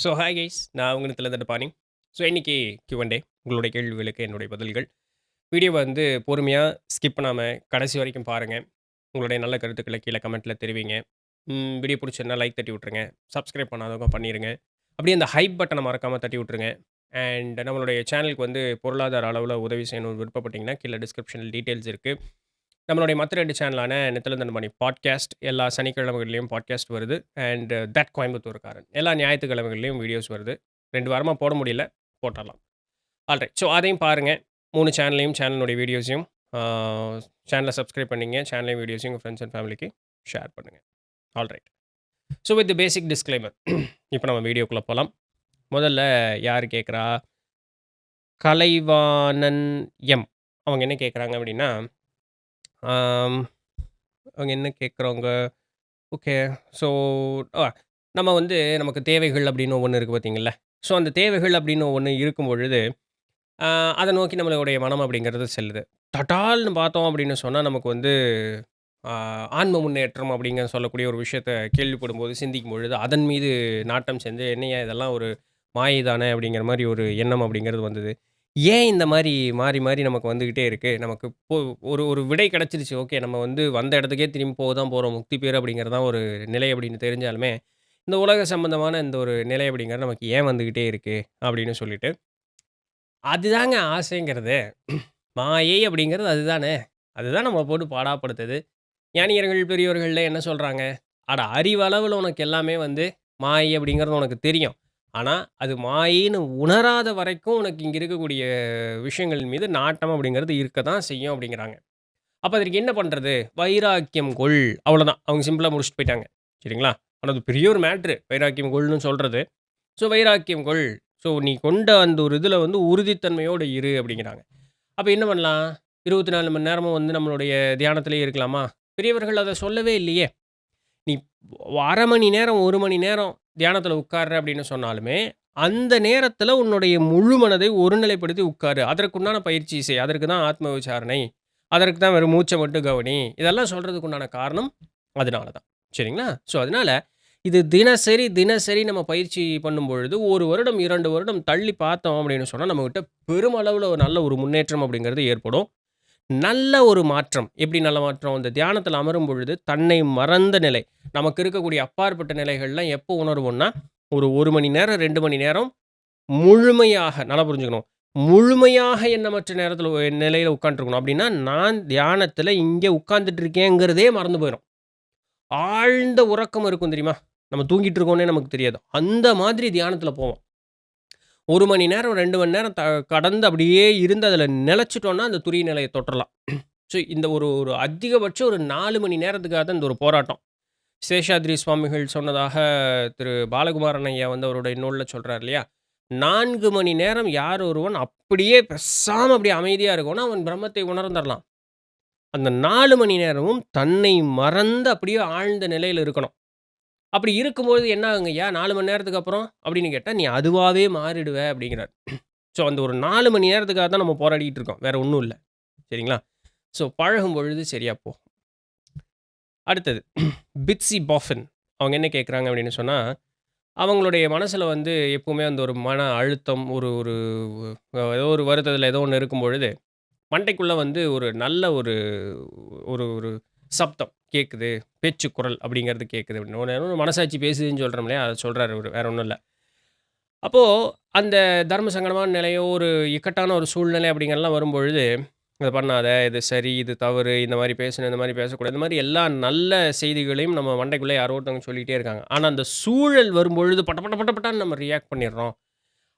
So hi guys நான் உங்கள் Dandapani. So இன்றைக்கி Q&A உங்களுடைய கேள்விகளுக்கு என்னுடைய பதில்கள். வீடியோ வந்து பொறுமையாக ஸ்கிப் பண்ணாமல் கடைசி வரைக்கும் பாருங்கள். உங்களுடைய நல்ல கருத்துக்களை கீழே கமெண்ட்டில் தெரிவிங்க. வீடியோ பிடிச்சிருந்தா லைக் தட்டி விட்ருங்க. சப்ஸ்கிரைப் பண்ணாதவங்க பண்ணிடுங்க. அப்படியே அந்த ஹைப் பட்டனை மறக்காமல் தட்டி விட்ருங்க. அண்ட் நம்மளுடைய சேனலுக்கு வந்து பொருளாதார அளவில் உதவி செய்யணும்னு விருப்பப்பட்டீங்கன்னா கீழே டிஸ்கிரிப்ஷனில் டீட்டெயில்ஸ் இருக்குது. நம்மளுடைய மற்ற 2 சேனலான நித்திலந்தண்டபாணி பாட்காஸ்ட் எல்லா சனிக்கிழமைகள்லேயும் பாட்காஸ்ட் வருது. அண்ட் தட் கோயம்புத்தூர்காரன் எல்லா ஞாயிற்றுக்கிழமைகள்லேயும் வீடியோஸ் வருது. 2 வாரமா போட முடியல. போட்டுறலாம். ஆல்ரைட். ஸோ அதையும் பாருங்க. 3 சேனலையும் சேனலுடைய வீடியோஸையும் சேனலை சப்ஸ்கிரைப் பண்ணிங்க. சேனலையும் வீடியோஸையும் உங்கள் ஃப்ரெண்ட்ஸ் அண்ட் ஃபேமிலிக்கு ஷேர் பண்ணுங்க. Alright. So with the basic disclaimer இப்போ நம்ம வீடியோக்குள்ளே போகலாம். முதல்ல யார் கேட்குறா? கலைவாணன் எம். அவங்க என்ன கேட்குறாங்க அப்படின்னா, ஆம், அவங்க என்ன கேட்குறவங்க? ஓகே. ஸோ நம்ம வந்து நமக்கு தேவைகள் அப்படின்னு ஒண்ணு இருக்கு பார்த்தீங்களா? ஸோ அந்த தேவைகள் அப்படின்னு ஒண்ணு இருக்கும் பொழுது, அ அத நோக்கி நம்மளுடைய மனம் அப்படிங்கிறது செல்லுது. தடால்னு பார்த்தோம் அப்படின்னு சொன்னா, நமக்கு வந்து அ ஆன்ம முன்னேற்றம் அப்படிங்க சொல்லக்கூடிய ஒரு விஷயத்த கேள்விப்படும்போது, சிந்திக்கும் பொழுது, அதன் மீது நாட்டம் சென்று, "என்னய்யா இதெல்லாம் ஒரு மாயை தானே" அப்படிங்கிற மாரி ஒரு எண்ணம் அப்படிங்கிறது வந்தது. ஏன் இந்த மாரி மாறி மாறி நமக்கு வந்துகிட்டே இருக்கு? நமக்கு ஒரு ஒரு விடை கிடைச்சிருச்சு. ஓகே, நம்ம வந்து வந்த இடத்துக்கே திரும்பி போக தான் போறோம். முக்தி பேறு அப்படிங்கிறது தான் ஒரு நிலை அப்படின்னு தெரிஞ்சாலுமே, இந்த உலக சம்பந்தமான இந்த ஒரு நிலை அப்படிங்கிறது நமக்கு ஏன் வந்துகிட்டே இருக்கு? அப்படின்னு சொல்லிட்டு. அதுதாங்க ஆசைங்கிறது. மாயை அப்படிங்கிறது அதுதானே. அதுதான் நம்மள போட்டு பாடாப்படுத்துது. ஞானியர்கள், பெரியோர்கள்லாம் என்ன சொல்றாங்க? "அட அறிவளவுல உனக்கு எல்லாமே வந்து மாயை அப்படிங்கிறது உனக்கு தெரியும். ஆனா, அது மாயைன்னு உணராத வரைக்கும் உனக்கு இங்க இருக்கக்கூடிய விஷயங்கள் மீது நாட்டம் அப்படிங்கிறது இருக்க தான் செய்யும்" அப்படிங்கிறாங்க. அப்ப அதற்கு என்ன பண்றது? வைராக்கியம் கொள். அவ்வளோதான். அவங்க சிம்பிளா முடிச்சுட்டு போயிட்டாங்க. சரிங்களா? ஆனா அது பெரிய ஒரு மேட்ரு. வைராக்கியம் கொள்ன்னு சொல்றது. ஸோ வைராக்கியம் கொள். ஸோ நீ கொண்ட அந்த ஒரு இதில வந்து உறுதித்தன்மையோட இரு அப்படிங்கிறாங்க. அப்ப என்ன பண்ணலாம்? 24 மணி நேரமும் வந்து நம்மளுடைய தியானத்திலேயே இருக்கலாமா? பெரியவர்கள் அத சொல்லவே இல்லையே! நீ 1/2 மணி நேரம், 1 மணி நேரம் தியானத்தில உட்கார்ற அப்படின்னு சொன்னாலுமே, அந்த நேரத்தில உன்னுடைய முழு மனதை ஒருநிலைப்படுத்தி உட்காரு. அதற்குண்டான பயிற்சி செய். அதற்கு தான் ஆத்ம விசாரணை. அதற்கு தான் வெறும் மூச்ச மட்டும் கவனி. இதெல்லாம் சொல்றதுக்கு உண்டான காரணம் அதனால தான். சரிங்களா? ஸோ அதனால இது தினசரி, தினசரி நம்ம பயிற்சி பண்ணும்பொழுது 1 வருடம், 2 வருடம் தள்ளி பார்த்தோம் அப்படின்னு சொன்னா, நம்மகிட்ட பெருமளவுல ஒரு நல்ல ஒரு முன்னேற்றம் அப்படிங்கிறது ஏற்படும். நல்ல ஒரு மாற்றம். எப்படி நல்ல மாற்றம்? இந்த தியானத்தில அமரும் பொழுது தன்னை மறந்த நிலை. நமக்கு இருக்கக்கூடிய அப்பாற்பட்ட நிலைகள்லாம் எப்போ உணருவோம்னா, ஒரு 1 மணி நேரம், 2 மணி நேரம் முழுமையாக நல்லா புரிஞ்சுக்கணும். முழுமையாக எண்ணமற்ற நேரத்தில நிலையில உட்காந்துருக்கணும். அப்படின்னா, நான் தியானத்தில இங்க உட்கார்ந்துட்டு இருக்கேங்கிறதே மறந்து போயிரும். ஆழ்ந்த உறக்கம் இருக்கும் தெரியுமா? நம்ம தூங்கிட்டு இருக்கோம்னே நமக்கு தெரியாது. அந்த மாதிரி தியானத்தில போவோம். 1 மணி நேரம், 2 மணி நேரம் கடந்து அப்படியே இருந்து அதில நிலைச்சுட்டோம்னா, அந்த துரிய நிலைய தொட்டுறலாம். ஸோ இந்த ஒரு ஒரு அதிகபட்சம் ஒரு 4 மணி நேரத்துக்காக தான் இந்த ஒரு போராட்டம். சேஷாத்ரி சுவாமிகள் சொன்னதாக திரு பாலகுமாரன் ஐயா வந்து அவருடைய நூல்ல சொல்றார் இல்லையா? 4 மணி நேரம் யார் ஒருவன் அப்படியே பேசாம அப்படியே அமைதியா இருக்கானோ, அவன் பிரம்மத்தை உணர்ந்தரலாம். அந்த 4 மணி நேரமும் தன்னை மறந்து அப்படியே ஆழ்ந்த நிலையில இருக்கணும். அப்படி இருக்கும்பொழுது என்ன ஆகுங்கய்யா 4 மணி நேரத்துக்கு அப்புறம் அப்படின்னு கேட்டா, "நீ அதுவாவே மாறிடுவ" அப்படிங்கிறார். ஸோ அந்த ஒரு 4 மணி நேரத்துக்காக தான் நம்ம போராடிட்டு இருக்கோம். வேற ஒண்ணும் இல்ல. சரிங்களா? ஸோ பழகும் பொழுது சரியா போகும். அடுத்தது பிட்ஸி பாஃபின். அவங்க என்ன கேட்குறாங்க அப்படின்னு சொன்னா, அவங்களுடைய மனசுல வந்து எப்பவுமே அந்த ஒரு மன அழுத்தம், ஒரு ஒரு ஏதோ ஒரு வருத்தத்தில ஏதோ ஒண்ணு இருக்கும் பொழுது, மண்டைக்குள்ள வந்து ஒரு நல்ல ஒரு ஒரு ஒரு சப்தம் கேட்குது. பேச்சு குரல் அப்படிங்கிறது கேட்குது அப்படின்னு. ஒண்ணு மனசாட்சி பேசுதுன்னு சொல்றோம் இல்லையா? அத சொல்றாரு அவரு. வேற ஒண்ணும் இல்ல. அப்போ அந்த தர்ம சங்கடமான நிலையோ, ஒரு இக்கட்டான ஒரு சூழ்நிலை அப்படிங்கிறதெல்லாம் வரும்பொழுது, "இத பண்ணாத, இது சரி, இது தவறு, இந்த மாரி பேசணும், இந்த மாரி பேசக்கூடாது." இந்த மாரி எல்லா நல்ல செய்திகளையும் நம்ம மண்டைக்குள்ள யாரோ ஒருத்தவங்க சொல்லிட்டே இருக்காங்க. ஆனா, அந்த சூழல் வரும்பொழுது பட்ட பட்ட பட்ட பட்டான்னு நம்ம ரியாக்ட் பண்ணிடுறோம்.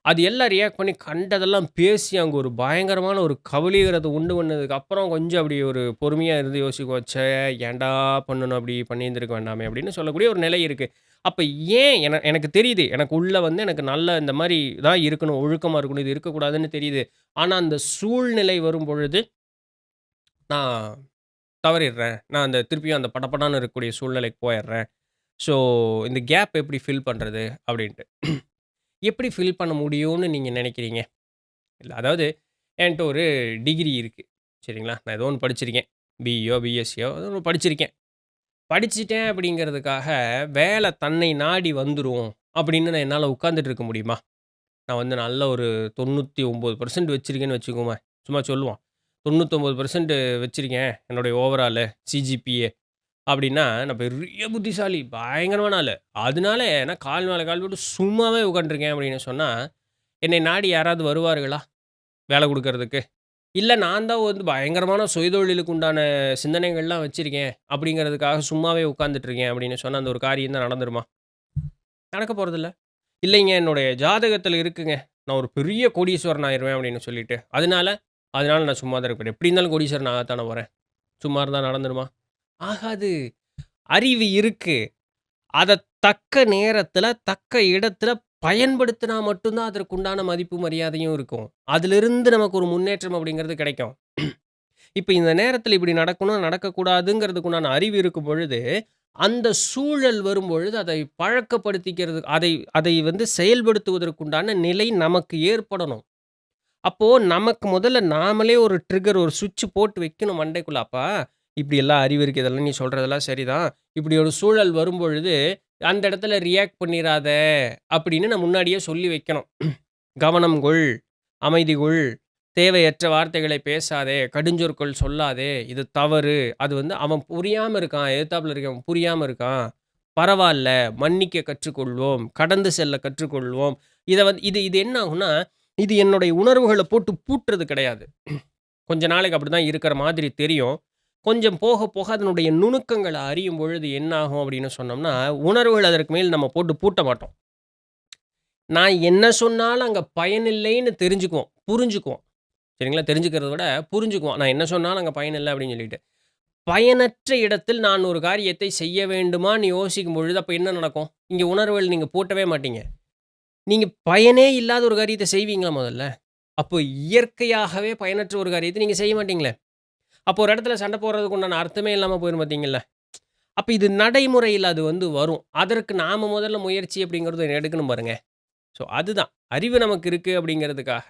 அது எல்லாம் ரியாக்ட் பண்ணி கண்டதெல்லாம் பேசி, அங்க ஒரு பயங்கரமான ஒரு கபளீகரத்த உண்டு பண்ணதுக்கு அப்புறம் கொஞ்சம் அப்படி ஒரு பொறுமையா இருந்து யோசிக்குவோம். "ச்சே! ஏன்டா பண்ணணும் அப்படி? பண்ணியிருந்திருக்க வேண்டாமே!" அப்படின்னு சொல்லக்கூடிய ஒரு நிலை இருக்கு. அப்ப ஏன் எனக்கு தெரியுது. எனக்கு உள்ள வந்து எனக்கு நல்ல இந்த மாரி தான் இருக்கணும், ஒழுக்கமா இருக்கணும், இது இருக்கக்கூடாதுன்னு தெரியுது. ஆனா, அந்த சூழ்நிலை வரும்பொழுது, நான் தவறிடுறேன். நான் அந்த திருப்பியும் அந்த படபடான்னு இருக்கக்கூடிய சூழ்நிலைக்கு போயிர்றேன். ஸோ, இந்த கேப் எப்படி ஃபில் பண்றது? அப்படின்ட்டு. எப்படி ஃபில் பண்ண முடியும்னு நீங்க நினைக்கிறீங்க? இல்ல அதாவது என்ட்ட ஒரு டிகிரி இருக்கு. சரிங்களா? நான் ஏதோ ஒண்ணு படிச்சிருக்கேன். பிஇயோ, பிஎஸ்சியோ ஏதோ ஒண்ணு படிச்சிருக்கேன். படிச்சுட்டேன் அப்படிங்கிறதுக்காக வேலை தன்னை நாடி வந்துரும் அப்படின்னு நான் என்னால உட்கார்ந்துட்டு இருக்க முடியுமா? நான் வந்து நல்ல ஒரு 99% வச்சிருக்கேன்னு வச்சுக்கோங்க. சும்மா சொல்லுவோம். 99% வச்சிருக்கேன் என்னுடைய ஓவராலு சிஜிபிஏ அப்படின்னா, நான் பெரிய புத்திசாலி, பயங்கரமான ஆளு. அதனால நான் கால் மேல கால் போட்டு சும்மாவே உட்காந்துருக்கேன் அப்படின்னு சொன்னா, என்னை நாடி யாராவது வருவார்களா? வேலை குடுக்கறதுக்கு? இல்ல நான் தான் வந்து பயங்கரமான சுயதொழிலுக்கு உண்டான சிந்தனைகள்லாம் வச்சிருக்கேன். அப்படிங்கிறதுக்காக சும்மாவே உட்கார்ந்துட்டு இருக்கேன் அப்படின்னு சொன்னா, அந்த ஒரு காரியம் தான் நடந்துருமா? நடக்க போறதில்ல. இல்லைங்க என்னுடைய ஜாதகத்தில இருக்குங்க. நான் ஒரு பெரிய கோடீஸ்வரன் ஆயிருவேன் அப்படின்னு சொல்லிட்டு. அதனால அதனால நான் சும்மா தான் இருப்பேன். எப்படி இருந்தாலும் கோடீஸ்வரன் ஆகத்தானே போறேன். சும்மா இருந்தா நடந்துருமா? ஆகாது. அறிவு இருக்கு. அத தக்க நேரத்தில, தக்க இடத்தில பயன்படுத்தினா மட்டும் தான் அதற்கு உண்டான மதிப்பு, மரியாதையும் இருக்கும். அதிலிருந்து நமக்கு ஒரு முன்னேற்றம் அப்படிங்கிறது கிடைக்கும். இப்ப இந்த நேரத்தில இப்படி நடக்கணும், நடக்கக்கூடாதுங்கிறதுக்கு உண்டான அறிவு இருக்கும் பொழுது, அந்த சூழல் வரும்பொழுது அதை பழக்கப்படுத்திக்கிறது அதை அதை வந்து செயல்படுத்துவதற்குண்டான நிலை நமக்கு ஏற்படணும். அப்போ நமக்கு முதல்ல நாமளே ஒரு ட்ரிகர், ஒரு ஸ்விட்ச் போட்டு வைக்கணும் மண்டைக்குள்ள. அப்பா இப்படியெல்லாம் அறிவு இருக்கு. இதெல்லாம் நீ சொல்றதெல்லாம் சரிதான். இப்படி ஒரு சூழல் வரும்பொழுது, அந்த இடத்துல ரியாக்ட் பண்ணிறாத அப்படின்னு நான் முன்னாடியே சொல்லி வைக்கணும். கவனம் கொள், அமைதி கொள், தேவையற்ற வார்த்தைகளை பேசாதே, கடுஞ்சொற்கள் சொல்லாதே, இது தவறு. அது வந்து அவன் புரியாம இருக்கான். எதிர்த்தாப்புல இருக்கவன் புரியாம இருக்கான். பரவால்ல, மன்னிக்க கற்றுக்கொள்வோம், கடந்து செல்ல கற்றுக்கொள்வோம். இத வந்து இது இது என்ன ஆகும்னா, இது என்னுடைய உணர்வுகள போட்டு பூட்டுறது கிடையாது. கொஞ்ச நாளைக்கு அப்படிதான் இருக்கிற மாதிரி தெரியும். கொஞ்சம் போக, போக அதனுடைய நுணுக்கங்கள அறியும் பொழுது என்ன ஆகும் அப்படின்னு சொன்னோம்னா, உணர்வுகள் அதற்கு மேல் நம்ம போட்டு பூட்ட மாட்டோம். நான் என்ன சொன்னாலும் அங்க பயனில்லைன்னு தெரிஞ்சுக்குவோம். புரிஞ்சுக்குவோம். சரிங்களா? தெரிஞ்சுக்கிறத விட புரிஞ்சுக்குவோம். நான் என்ன சொன்னாலும் அங்க பயனில்ல அப்படின்னு சொல்லிட்டு. பயனற்ற இடத்தில் நான் ஒரு காரியத்தை செய்ய வேண்டுமான்னு யோசிக்கும் பொழுது, அப்ப என்ன நடக்கும்? இங்க உணர்வுகள் நீங்க பூட்டவே மாட்டீங்க. நீங்க பயனே இல்லாத ஒரு காரியத்த செய்வீங்களா முதல்ல? அப்போ இயற்கையாகவே பயனற்ற ஒரு காரியத்த நீங்க செய்ய மாட்டீங்களே! அப்போ ஒரு இடத்துல சண்டை போடுறதுக்கு உண்டான அர்த்தமே இல்லாம போயிரும் பார்த்தீங்கள்ல. அப்ப இது நடைமுறையில அது வந்து வரும். அதற்கு நாம முதல்ல முயற்சி அப்படிங்கிறது எடுக்கணும் பாருங்க. ஸோ அதுதான். அறிவு நமக்கு இருக்கு அப்படிங்கிறதுக்காக,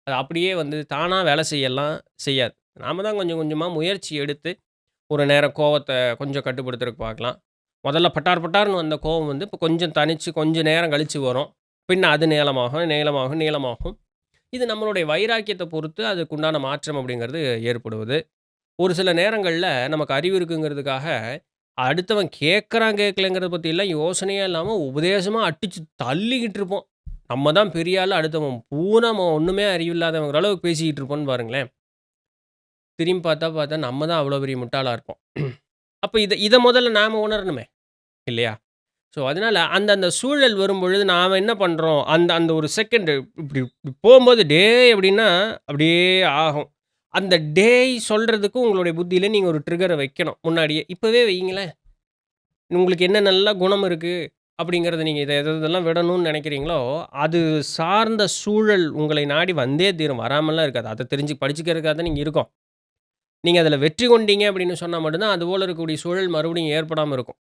அது அப்படியே வந்து தானா வேலை செய்யலாம் செய்யாது. நாம தான் கொஞ்சம் கொஞ்சமா முயற்சி எடுத்து, ஒரு நேரம் கோவத்த கொஞ்சம் கட்டுப்படுத்துறதுக்கு பார்க்கலாம். முதல்ல பட்டார் பட்டார்ன்னு வந்த கோவம் வந்து, இப்போ கொஞ்சம் தணிச்சு, கொஞ்சம் நேரம் கழிச்சு வரும். பின்ன அது நீளமாகும், நீளமாகும், நீளமாகும். இது நம்மளுடைய வைராக்கியத்த பொறுத்து அதுக்குண்டான மாற்றம் அப்படிங்கிறது ஏற்படுவது. ஒரு சில நேரங்கள்ல நமக்கு அறிவு இருக்குங்கிறதுக்காக, அடுத்தவன் கேட்கறான், கேட்கலங்கிறத பத்திலாம் யோசனையே இல்லாம உபதேசமா அடிச்சு தள்ளிக்கிட்டு இருப்போம். நம்ம தான் பெரிய ஆளு, அடுத்தவன் பூரா ஒண்ணுமே அறிவில்லாதவங்கிற அளவுக்கு பேசிக்கிட்டு இருப்போம்ன்னு பாருங்களேன். திரும்பி பார்த்தா நம்ம தான் அவ்வளோ பெரிய முட்டாளா இருப்போம். அப்ப இத இத முதல்ல நாம உணரணுமே! இல்லையா? ஸோ, அதனால அந்த அந்த சூழல் வரும்பொழுது நாம என்ன பண்றோம்? அந்த அந்த ஒரு செகண்ட் இப்படி இப்படி போம்போது டேய்! அப்படின்னா அப்படியே ஆகும். அந்த டேய் சொல்றதுக்கு உங்களுடைய புத்தியில நீங்க ஒரு ட்ரிகர வைக்கணும் முன்னாடியே. இப்பவே வையுங்களேன். உங்களுக்கு என்ன நல்ல குணம் இருக்கு அப்படிங்கிறத நீங்க இத எதெல்லாம் விடணும்னு நினைக்கிறீங்களோ, அது சார்ந்த சூழல் உங்களை நாடி வந்தே தீரும். வராமல்லாம் இருக்காது. அத தெரிஞ்சு படிச்சுக்கிறதுக்காக தான் நீங்க இருக்கோம். நீங்க அதில வெற்றி கொண்டீங்க அப்படின்னு சொன்னா மட்டும் தான், அதுபோல இருக்கக்கூடிய சூழல் மறுபடியும் ஏற்படாம இருக்கும்.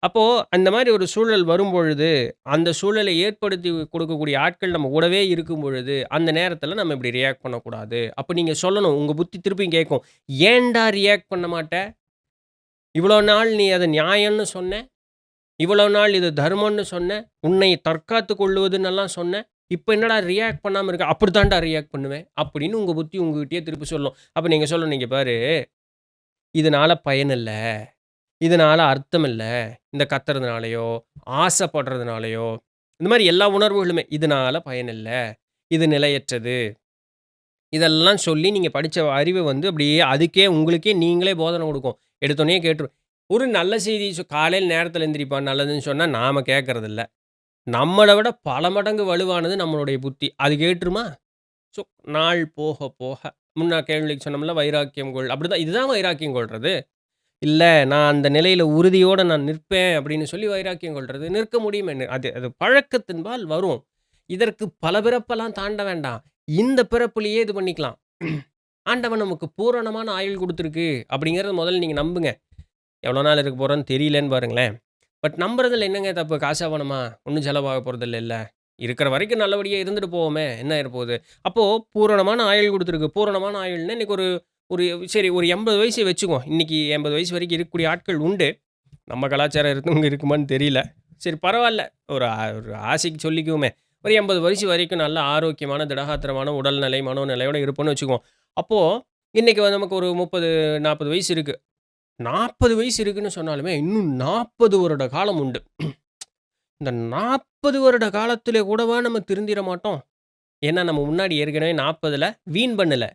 அப்போ அந்த மாரி ஒரு சூழல் வரும்பொழுது, அந்த சூழலை ஏற்படுத்தி கொடுக்கக்கூடிய ஆட்கள் நம்ம கூடவே இருக்கும் பொழுது, அந்த நேரத்தில நம்ம இப்படி ரியாக்ட் பண்ணக்கூடாது. அப்ப நீங்க சொல்லணும். உங்க புத்தி திருப்பியும் கேட்கும். "ஏன்டா ரியாக்ட் பண்ண மாட்ட? இவ்வளோ நாள் நீ அத நியாயம்னு சொன்ன. இவ்வளோ நாள் இது தர்மம்னு சொன்ன. உன்னை தற்காத்துக் கொள்வதுன்னெல்லாம் சொன்ன. இப்ப என்னடா ரியாக்ட் பண்ணாம இருக்க?" "அப்படித்தான்டா ரியாக்ட் பண்ணுவேன்." அப்படின்னு உங்க புத்தி உங்ககிட்டயே திருப்பி சொல்லும். அப்ப நீங்க சொல்லணும், "இங்க பாரு, இதனால பயனில்ல. இதனால அர்த்தம் இல்ல. இந்த கத்துறதுனாலயோ, ஆசைப்படுறதுனாலயோ, இந்த மாரி எல்லா உணர்வுகளுமே, இதனால பயனில்ல. இது நிலையற்றது. இதெல்லாம் சொல்லி நீங்க படிச்ச அறிவு வந்து அப்படியே அதுக்கே உங்களுக்கே நீங்களே போதனை குடுக்கும். எடுத்தோனயே கேட்டுரும். ஒரு நல்ல செய்தி காலையில நேரத்தில எந்திரிப்பா நல்லதுன்னு சொன்னா நாம கேட்கறதில்ல. நம்மள விட பல மடங்கு வலுவானது நம்மளுடைய புத்தி. அது கேட்டுருமா? ஸோ நாள் போக போக முன்ன கேள்விக்கு சொன்னோம்ல வைராக்கியம் கொள். அப்படிதான் இதுதான் வைராக்கியம் கொள்றது. இல்ல, நான் அந்த நிலையில உறுதியோட நான் நிற்பேன் அப்படின்னு சொல்லி வைராக்கியம் கொள்றது. நிற்க முடியுமே. அது அது பழக்கத்தின்பால் வரும். இதற்கு பல பிறப்பெல்லாம் தாண்ட வேண்டாம். இந்த பிறப்பிலேயே இது பண்ணிக்கலாம். ஆண்டவன் நமக்கு பூரணமான ஆயுள் குடுத்துருக்கு அப்படிங்கிறத முதல்ல நீங்க நம்புங்க. எவ்வளோ நாள் இருக்க போறோம்ன்னு தெரியலன்னு பாருங்களேன். பட் நம்புறதுல என்னங்க தப்பு? காசா பணமா? ஒண்ணும் செலவாக போறதில்லைல்ல. இருக்கிற வரைக்கும் நல்லபடியா இருந்துட்டு போவோமே! என்ன ஆயிறப்போது? அப்போ பூரணமான ஆயுள் குடுத்துருக்கு. பூரணமான ஆயுள்னா இன்னைக்கு ஒரு ஒரு சரி ஒரு 80 வயசு வச்சுக்குவோம். இன்னைக்கு 80 வயசு வரைக்கும் இருக்கக்கூடிய ஆட்கள் உண்டு. நம்ம கலாச்சாரம் இருக்குமான்னு தெரியல. சரி பரவால்ல. ஒரு ஆசைக்கு சொல்லிக்குவோமே. ஒரு 80 வயசு வரைக்கும் நல்ல ஆரோக்கியமான, திடகாத்திரமான உடல்நிலை, மனோநிலையோட இருப்போம்னு வச்சுக்குவோம். அப்போ இன்னைக்கு வந்து நமக்கு ஒரு 30, 40 வயசு இருக்கு. 40 வயசு இருக்குன்னு சொன்னாலுமே, இன்னும் 40 வருட காலம் உண்டு. இந்த 40 வருட காலத்திலே கூடவா நம்ம திருந்திற மாட்டோம்? ஏன்னா, நம்ம முன்னாடி ஏற்கனவே 40ல வீண் பண்ணல.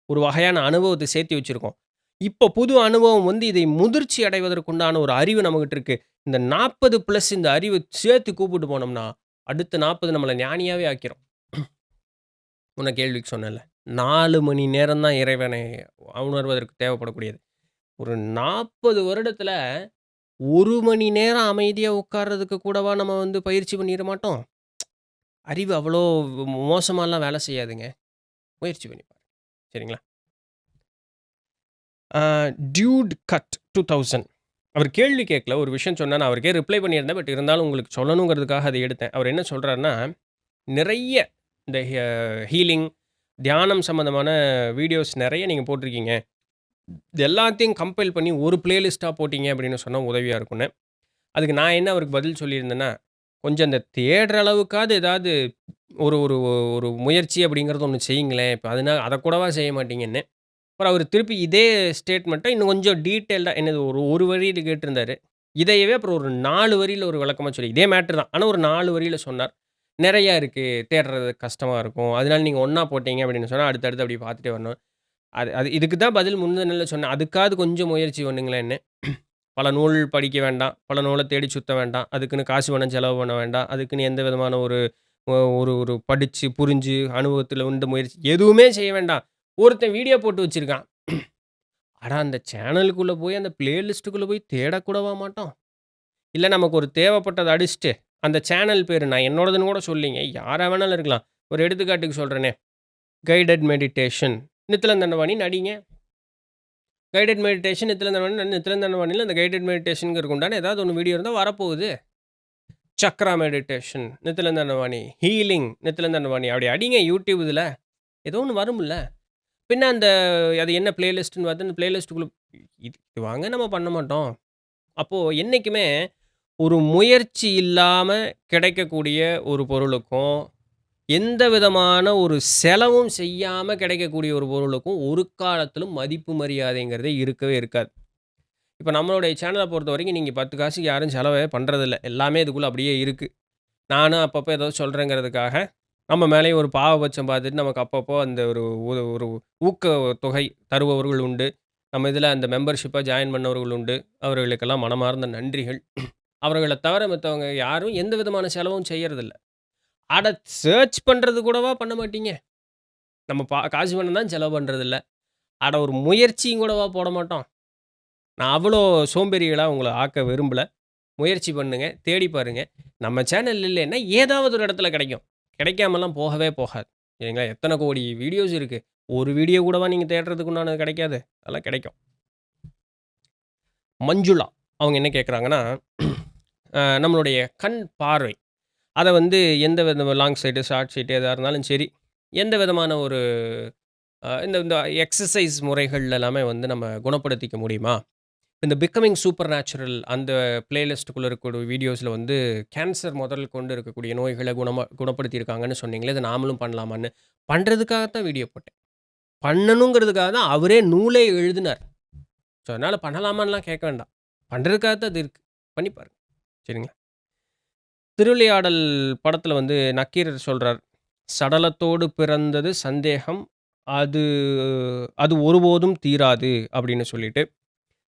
ஒரு வகையான அனுபவத்த சேர்த்து வச்சிருக்கோம். இப்போ புது அனுபவம் வந்து இதை முதிர்ச்சி அடைவதற்குண்டான ஒரு அறிவு நம்மகிட்ட இருக்கு. இந்த 40 பிளஸ் இந்த அறிவு சேர்த்து கூப்பிட்டு போனோம்னா, அடுத்த 40 நம்மள ஞானியாவே ஆக்கிரும். முன்ன கேள்விக்கு சொன்னேன்ல. 4 மணி நேரம் தான் இறைவனை உணர்வதற்கு தேவைப்படக்கூடியது. ஒரு 40 வருடத்துல 1 மணி நேரம் அமைதியா உட்கார்றதுக்கு கூடவா நம்ம வந்து பயிற்சி பண்ணிற மாட்டோம்? அறிவு அவ்வளோ மோசமாலாம் வேலை செய்யாதுங்க. முயற்சி பண்ணி பாருங்க. சரிங்களா? ஆ டியூட் கட் 2000 அவர் கேள்வி கேட்கல. ஒரு விஷயம் சொன்னா நான் அவருக்கே ரிப்ளை பண்ணியிருந்தேன். பட் இருந்தாலும் உங்களுக்கு சொல்லணுங்கிறதுக்காக அத எடுத்தேன். அவர் என்ன சொல்றாருன்னா, நிறைய இந்த ஹீலிங், தியானம் சம்மந்தமான வீடியோஸ் நெறைய நீங்க போட்டிருக்கீங்க. இது எல்லாத்தையும் கம்பைல் பண்ணி ஒரு பிளேலிஸ்ட்டா போட்டீங்க அப்படின்னு சொன்னா உதவியா இருக்கும்னு. அதுக்கு நான் என்ன அவருக்கு பதில் சொல்லியிருந்தேன்னா, கொஞ்சம் அந்த தேடுற அளவுக்காவது ஏதாவது ஒரு ஒரு ஒரு முயற்சி அப்படிங்கிறது ஒண்ணு செய்யுங்களேன். இப்ப அத கூடவா செய்ய மாட்டீங்கன்னு. அப்புறம் அவரு திருப்பி இதே ஸ்டேட்மெண்ட்ட இன்னும் கொஞ்சம் டீட்டெயில்டா என்னது ஒரு வரியில கேட்டிருந்தாரு. இதையவே அப்புறம் ஒரு 4 வரியில ஒரு விளக்கமா சொல்லி இதே மேட்டர் தான். ஆனா ஒரு 4 வரியில சொன்னார். "நெறையா இருக்கு. தேடுறது கஷ்டமா இருக்கும். அதனால நீங்க ஒண்ணா போட்டீங்க அப்படின்னு சொன்னா, அடுத்தடுத்து அப்படி பார்த்துட்டே வரணும்." அது அது இதுக்கு தான் பதில் முந்தின சொன்னேன். அதுக்காவது கொஞ்சம் முயற்சி பண்ணுங்களேன்னு. பல நூல் படிக்க வேண்டாம். பல நூல தேடி சுத்த வேண்டாம். அதுக்குன்னு காசு பணம் செலவு பண்ண வேண்டாம். அதுக்குன்னு எந்த விதமான ஒரு ஒரு ஒரு படிச்சு, புரிஞ்சு, அனுபவத்தில வந்து முயற்சி எதுவுமே செய்ய வேண்டாம். ஒருத்தன் வீடியோ போட்டு வச்சிருக்கான். அட அந்த சேனலுக்குள்ள போய், அந்த பிளேலிஸ்ட்டுக்குள்ள போய் தேடக்கூடவா மாட்டோம்? இல்ல நமக்கு ஒரு தேவைப்பட்டத அடிச்சுட்டு, அந்த சேனல் பேரு நான் என்னோடதுன்னு கூட சொல்லீங்க. யாரா வேணாலும் இருக்கலாம். ஒரு எடுத்துக்காட்டுக்கு சொல்றேனே, கைடட் மெடிடேஷன் நித்திலன் தண்டபாணின்னு அடிங்க. கைடட் மெடிடேஷன் நித்திலன் தண்டபாணி நித்திலன் தண்டபாணில அந்த கைடட் மெடிடேஷன்ங்கிறதுக்கு உண்டான ஏதாவது ஒண்ணு வீடியோ இருந்தா வரப்போகுது. சக்ரா மெடிடேஷன் நித்திலன் தண்டபாணி, ஹீலிங் நித்திலன் தண்டபாணி அப்படி அடிங்க யூடியூப் இதுல. ஏதோ ஒண்ணு வரும்ல. பின்ன அந்த அது என்ன பிளேலிஸ்ட்ன்னு பார்த்து அந்த பிளேலிஸ்ட்டுக்குள்ள இது வாங்க நம்ம பண்ண மாட்டோம். அப்போ என்னைக்குமே ஒரு முயற்சி இல்லாம கிடைக்கக்கூடிய ஒரு பொருளுக்கும், எந்த விதமான ஒரு செலவும் செய்யாம கிடைக்கக்கூடிய ஒரு பொருளுக்கும் ஒரு காலத்திலும் மதிப்பு மரியாதைங்கிறதே இருக்கவே இருக்காது. இப்ப நம்மளுடைய சேனல பொறுத்தவரைக்கும் நீங்க 10 காசுக்கு யாரும் செலவே பண்றதில்ல. எல்லாமே இதுக்குள்ள அப்படியே இருக்கு. நானும் அப்பப்போ ஏதோ சொல்றேங்கிறதுக்காக, நம்ம மேலேயும் ஒரு பாவபட்சம் பார்த்துட்டு நமக்கு அப்பப்போ அந்த ஒரு ஒரு ஒரு ஊக்கத்தொகை தருபவர்கள் உண்டு. நம்ம இதில அந்த மெம்பர்ஷிப்பா ஜாயின் பண்ணவர்கள் உண்டு. அவர்களுக்கெல்லாம் மனமார்ந்த நன்றிகள். அவர்கள தவிர மத்தவங்க யாரும் எந்த விதமான செலவும் செய்யறதில்ல. அட சர்ச் பண்றது கூடவா பண்ண மாட்டீங்க? நம்ம காசு பணம் தான் செலவு பண்றதில்ல. அட ஒரு முயற்சியும் கூடவா போட மாட்டோம்? நான் அவ்வளோ சோம்பேறிகளா உங்கள ஆக்க விரும்பல. முயற்சி பண்ணுங்க. தேடி பாருங்க. நம்ம சேனல் இல்லைன்னா ஏதாவது ஒரு இடத்துல கிடைக்கும். கிடைக்காமலாம் போகவே போகாது. சரிங்களா? எத்தன கோடி வீடியோஸ் இருக்கு. ஒரு வீடியோ கூடவா நீங்க தேடுறதுக்கு உண்டானது கிடைக்காது? அதெல்லாம் கிடைக்கும். மஞ்சுளா அவங்க என்ன கேட்குறாங்கன்னா, நம்மளுடைய கண் பார்வை அத வந்து எந்த வித லாங் சைட்டு, ஷார்ட் சைட்டு எதா இருந்தாலும் சரி, எந்த விதமான ஒரு இந்த இந்த எக்ஸர்சைஸ் முறைகள் எல்லாமே வந்து நம்ம குணப்படுத்திக்க முடியுமா? இந்த பிகமிங் சூப்பர் நேச்சுரல் அந்த பிளேலிஸ்ட்டுக்குள்ள இருக்கக்கூடிய வீடியோஸ்ல வந்து கேன்சர் முதல் கொண்டு இருக்கக்கூடிய நோய்கள குணப்படுத்தியிருக்காங்கன்னு சொன்னீங்களே, இத நாமளும் பண்ணலாமான்னு. பண்றதுக்காக தான் வீடியோ போட்டேன். பண்ணணுங்கிறதுக்காக தான் அவரே நூலே எழுதினார். ஸோ, அதனால பண்ணலாமான்லாம் கேட்க வேண்டாம். பண்றதுக்காக தான் அது இருக்கு. பண்ணி பாருங்க. சரிங்களா? திருவிளையாடல் படத்துல வந்து நக்கீரர் சொல்றார். "சடலத்தோடு பிறந்தது சந்தேகம். அது அது ஒருபோதும் தீராது." அப்படின்னு சொல்லிட்டு.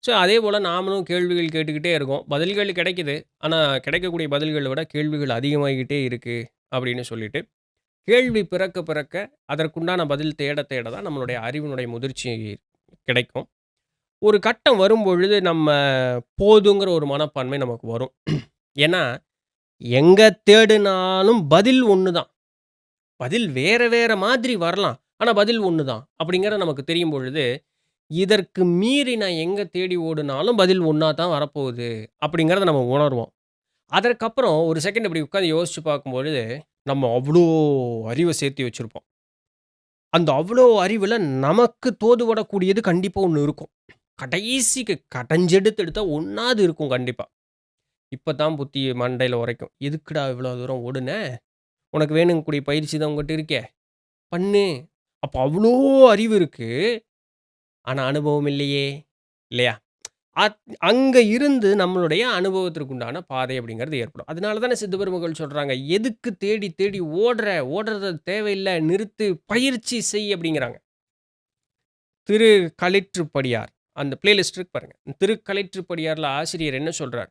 ஸோ, அதேபோல நாமளும் கேள்விகள் கேட்டுக்கிட்டே இருக்கோம். பதில்கள் கிடைக்குது. ஆனா, கிடைக்கக்கூடிய பதில்கள விட கேள்விகள் அதிகமாகிக்கிட்டே இருக்கு அப்படின்னு சொல்லிட்டு, கேள்வி பிறக்க பிறக்க அதற்குண்டான பதில் தேட தேட தான் நம்மளுடைய அறிவினுடைய முதிர்ச்சி கிடைக்கும். ஒரு கட்டம் வரும்பொழுது நம்ம போதுங்கிற ஒரு மனப்பான்மை நமக்கு வரும். ஏன்னா, எங்க தேடுனாலும் பதில் ஒண்ணு தான். பதில் வேற வேற மாதிரி வரலாம். ஆனா, பதில் ஒண்ணு தான். அப்படிங்கிறது நமக்கு தெரியும் பொழுது இதற்கு மீறி நான் எங்க தேடி ஓடுனாலும் பதில் ஒண்ணா தான் வரப்போகுது. அப்படிங்கிறத நம்ம உணர்வோம். அதற்கப்புறம் ஒரு செகண்ட் இப்படி உட்கார்ந்து யோசிச்சு பார்க்கும்பொழுது, நம்ம அவ்ளோ அறிவ சேர்த்து வச்சிருப்போம். அந்த அவ்ளோ அறிவுல நமக்கு தோதுபடக்கூடியது கண்டிப்பா ஒண்ணு இருக்கும். கடைசிக்கு கடைஞ்செடுத்து எடுத்தா ஒண்ணாவது இருக்கும் கண்டிப்பா. இப்ப தான் புத்தி மண்டையில உரைக்கும். "எதுக்குடா இவ்வளோ தூரம் ஓடுன? உனக்கு வேணுங்கக்கூடிய பயிற்சி தான் உன்கிட்ட இருக்கே. பண்ணு." அப்ப அவ்ளோ அறிவு இருக்கு. ஆனா அனுபவம் இல்லையே! இல்லையா? அத் அங்க இருந்து நம்மளுடைய அனுபவத்திற்கு உண்டான பாதை அப்படிங்கிறது ஏற்படும். அதனால தானே சித்த பெருமக்கள் சொல்றாங்க, "எதுக்கு தேடி தேடி ஓடுற? ஓடுறது தேவையில்ல. நிறுத்து. பயிற்சி செய்." அப்படிங்கிறாங்க. திரு களிற்றுப்படியார். அந்த பிளேலிஸ்ட் இருக்கு பாருங்க. திரு களிற்றுப்படியார்ல ஆசிரியர் என்ன சொல்றார்?